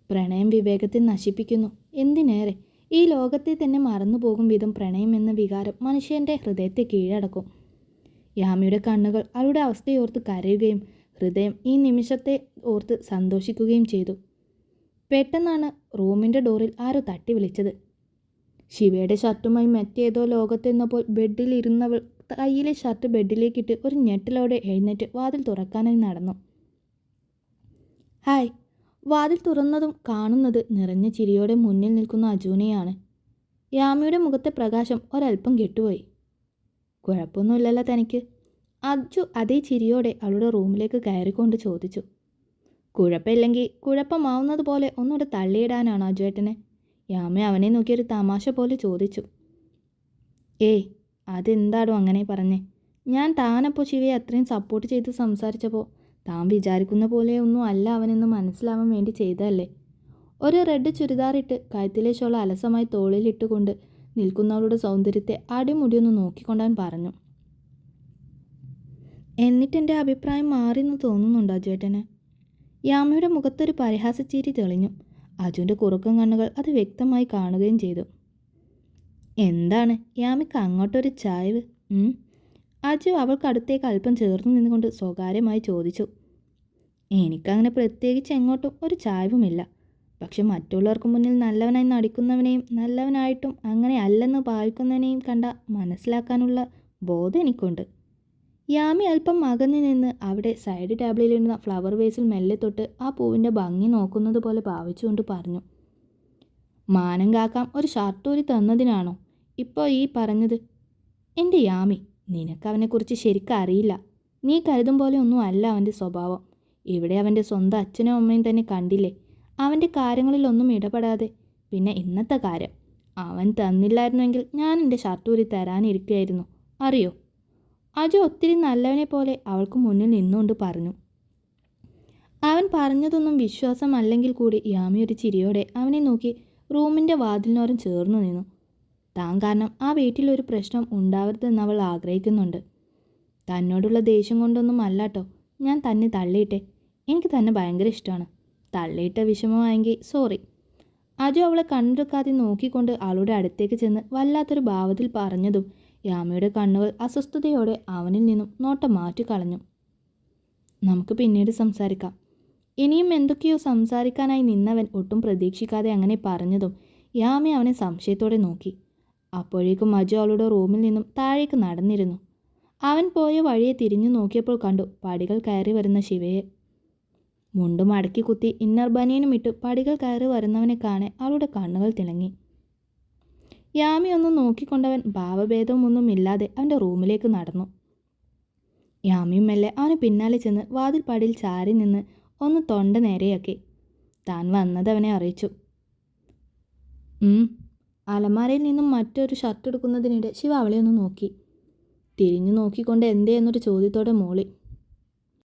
S1: പ്രണയം വിവേകത്തെ നശിപ്പിക്കുന്നു. എന്തിനേറെ ഈ ലോകത്തെ തന്നെ മറന്നു പോകും വിധം പ്രണയം എന്ന വികാരം മനുഷ്യൻ്റെ ഹൃദയത്തെ കീഴടക്കും. യാമിയുടെ കണ്ണുകൾ അവളുടെ അവസ്ഥയോർത്ത് കരയുകയും ഹൃദയം ഈ നിമിഷത്തെ ഓർത്ത് സന്തോഷിക്കുകയും ചെയ്തു. പെട്ടെന്നാണ് റൂമിൻ്റെ ഡോറിൽ ആരോ തട്ടി വിളിച്ചത്. ശിവയുടെ ഷർട്ടുമായി മറ്റേതോ ലോകത്തെന്നപ്പോൾ ബെഡിലിരുന്നവൾ കയ്യിലെ ഷർട്ട് ബെഡിലേക്കിട്ട് ഒരു ഞെട്ടലോടെ എഴുന്നേറ്റ് വാതിൽ തുറക്കാനായി നടന്നു. ഹായ്. വാതിൽ തുറന്നതും കാണുന്നത് നിറഞ്ഞ ചിരിയോടെ മുന്നിൽ നിൽക്കുന്ന അജുനെയാണ്. യാമിയുടെ മുഖത്തെ പ്രകാശം ഒരൽപ്പം കെട്ടുപോയി. കുഴപ്പമൊന്നുമില്ലല്ലോ തനിക്ക്? അജു അതേ ചിരിയോടെ അവളുടെ റൂമിലേക്ക് കയറിക്കൊണ്ട് ചോദിച്ചു. കുഴപ്പമില്ലെങ്കിൽ കുഴപ്പമാവുന്നത് പോലെ ഒന്നുകൂടെ തള്ളിയിടാനാണ് അജുവേട്ടനെ? യാമി അവനെ നോക്കിയൊരു തമാശ പോലെ ചോദിച്ചു. ഏയ്, അതെന്താടോ അങ്ങനെ പറഞ്ഞേ? ഞാൻ താനപ്പോൾ ശിവയെ അത്രയും സപ്പോർട്ട് ചെയ്ത് സംസാരിച്ചപ്പോൾ താൻ വിചാരിക്കുന്ന പോലെ ഒന്നും അല്ല അവനെന്ന് മനസ്സിലാവാൻ വേണ്ടി ചെയ്തതല്ലേ? ഒരു റെഡ് ചുരിദാറിട്ട് കഴുത്തിലെ ഷോൾ അലസമായി തോളിലിട്ടുകൊണ്ട് നിൽക്കുന്നവളുടെ സൗന്ദര്യത്തെ അടിമുടിയൊന്ന് നോക്കിക്കൊണ്ടാൻ പറഞ്ഞു. എന്നിട്ടെൻ്റെ അഭിപ്രായം മാറിയെന്ന് തോന്നുന്നുണ്ടോ അജുവേട്ടന്? യാമയുടെ മുഖത്തൊരു പരിഹാസച്ചീരി തെളിഞ്ഞു. അജുവിൻ്റെ കുറുക്കം കണ്ണുകൾ അത് വ്യക്തമായി കാണുകയും ചെയ്തു. എന്താണ് യാമിക്ക് അങ്ങോട്ടൊരു ചായ്വ്? അജു അവൾക്കടുത്തേക്ക് അല്പം ചേർന്ന് നിന്നുകൊണ്ട് സ്വകാര്യമായി ചോദിച്ചു. എനിക്കങ്ങനെ പ്രത്യേകിച്ച് എങ്ങോട്ടും ഒരു ചായ്വുമില്ല. പക്ഷെ മറ്റുള്ളവർക്ക് മുന്നിൽ നല്ലവനായി നടിക്കുന്നവനെയും നല്ലവനായിട്ടും അങ്ങനെ അല്ലെന്ന് ഭാവിക്കുന്നവനെയും കണ്ട മനസ്സിലാക്കാനുള്ള ബോധം എനിക്കുണ്ട്. യാമി അല്പം അകന്നു നിന്ന് അവിടെ സൈഡ് ടേബിളിലിരുന്ന ഫ്ലവർ വേസിൽ മെല്ലെ തൊട്ട് ആ പൂവിൻ്റെ ഭംഗി നോക്കുന്നത് പോലെ ഭാവിച്ചുകൊണ്ട് പറഞ്ഞു. മാനം കാക്കാൻ ഒരു ഷർട്ടൂരി തന്നതിനാണോ ഇപ്പോൾ ഈ പറഞ്ഞത്? എൻ്റെ യാമി, നിനക്കവനെക്കുറിച്ച് ശരിക്കും അറിയില്ല. നീ കരുതും പോലെ ഒന്നും അല്ല അവൻ്റെ സ്വഭാവം. ഇവിടെ അവൻ്റെ സ്വന്തം അച്ഛനും അമ്മയും തന്നെ കണ്ടില്ലേ, അവൻ്റെ കാര്യങ്ങളിലൊന്നും ഇടപെടാതെ. പിന്നെ ഇന്നത്തെ കാര്യം, അവൻ തന്നില്ലായിരുന്നെങ്കിൽ ഞാൻ എൻ്റെ ഷർട്ടൂരി തരാനിരിക്കുകയായിരുന്നു, അറിയോ? അജു ഒത്തിരി നല്ലവനെ പോലെ അവൾക്ക് മുന്നിൽ നിന്നുകൊണ്ട് പറഞ്ഞു. അവൻ പറഞ്ഞതൊന്നും വിശ്വാസമല്ലെങ്കിൽ കൂടി യാമി ഒരു ചിരിയോടെ അവനെ നോക്കി റൂമിൻ്റെ വാതിലിനോരം ചേർന്നു നിന്നു. താൻ കാരണം ആ വീട്ടിലൊരു പ്രശ്നം ഉണ്ടാവരുതെന്ന് അവൾ ആഗ്രഹിക്കുന്നുണ്ട്. തന്നോടുള്ള ദേഷ്യം കൊണ്ടൊന്നും അല്ലാട്ടോ ഞാൻ തന്നെ തള്ളിയിട്ടെ. എനിക്ക് തന്നെ ഭയങ്കര ഇഷ്ടമാണ്. തള്ളിയിട്ട വിഷമമായെങ്കിൽ സോറി. അജു അവളെ കണ്ടെടുക്കാതെ നോക്കിക്കൊണ്ട് അവളുടെ അടുത്തേക്ക് ചെന്ന് വല്ലാത്തൊരു ഭാവത്തിൽ പറഞ്ഞതും യാമിയുടെ കണ്ണുകൾ അസ്വസ്ഥതയോടെ അവനിൽ നിന്നും നോട്ടം മാറ്റിക്കളഞ്ഞു. നമുക്ക് പിന്നീട് സംസാരിക്കാം. ഇനിയും എന്തൊക്കെയോ സംസാരിക്കാനായി നിന്നവൻ ഒട്ടും പ്രതീക്ഷിക്കാതെ അങ്ങനെ പറഞ്ഞതും യാമി അവനെ സംശയത്തോടെ നോക്കി. അപ്പോഴേക്കും അജു അവളുടെ റൂമിൽ നിന്നും താഴേക്ക് നടന്നിരുന്നു. അവൻ പോയ വഴിയെ തിരിഞ്ഞു നോക്കിയപ്പോൾ കണ്ടു പടികൾ കയറി വരുന്ന ശിവയെ. മുണ്ടും മടക്കി കുത്തി ഇന്നർ ബനിയനും ഇട്ട് പടികൾ കയറി വരുന്നവനെ കാണെ അവളുടെ കണ്ണുകൾ തിളങ്ങി. യാമി ഒന്ന് നോക്കിക്കൊണ്ടവൻ ഭാവഭേദമൊന്നും ഇല്ലാതെ അവൻ്റെ റൂമിലേക്ക് നടന്നു. യാമിയും മെല്ലെ അവന് പിന്നാലെ ചെന്ന് വാതിൽ പടിയിൽ ചാരി നിന്ന് ഒന്ന് തൊണ്ട നേരെയാക്കി. താൻ വന്നതവനെ അറിയിച്ചു. അലമാരയിൽ നിന്നും മറ്റൊരു ഷർട്ട് എടുക്കുന്നതിനിടെ ശിവ അവളെ ഒന്ന് നോക്കി. തിരിഞ്ഞു നോക്കിക്കൊണ്ട് എന്തേ എന്നൊരു ചോദ്യത്തോടെ മോളി.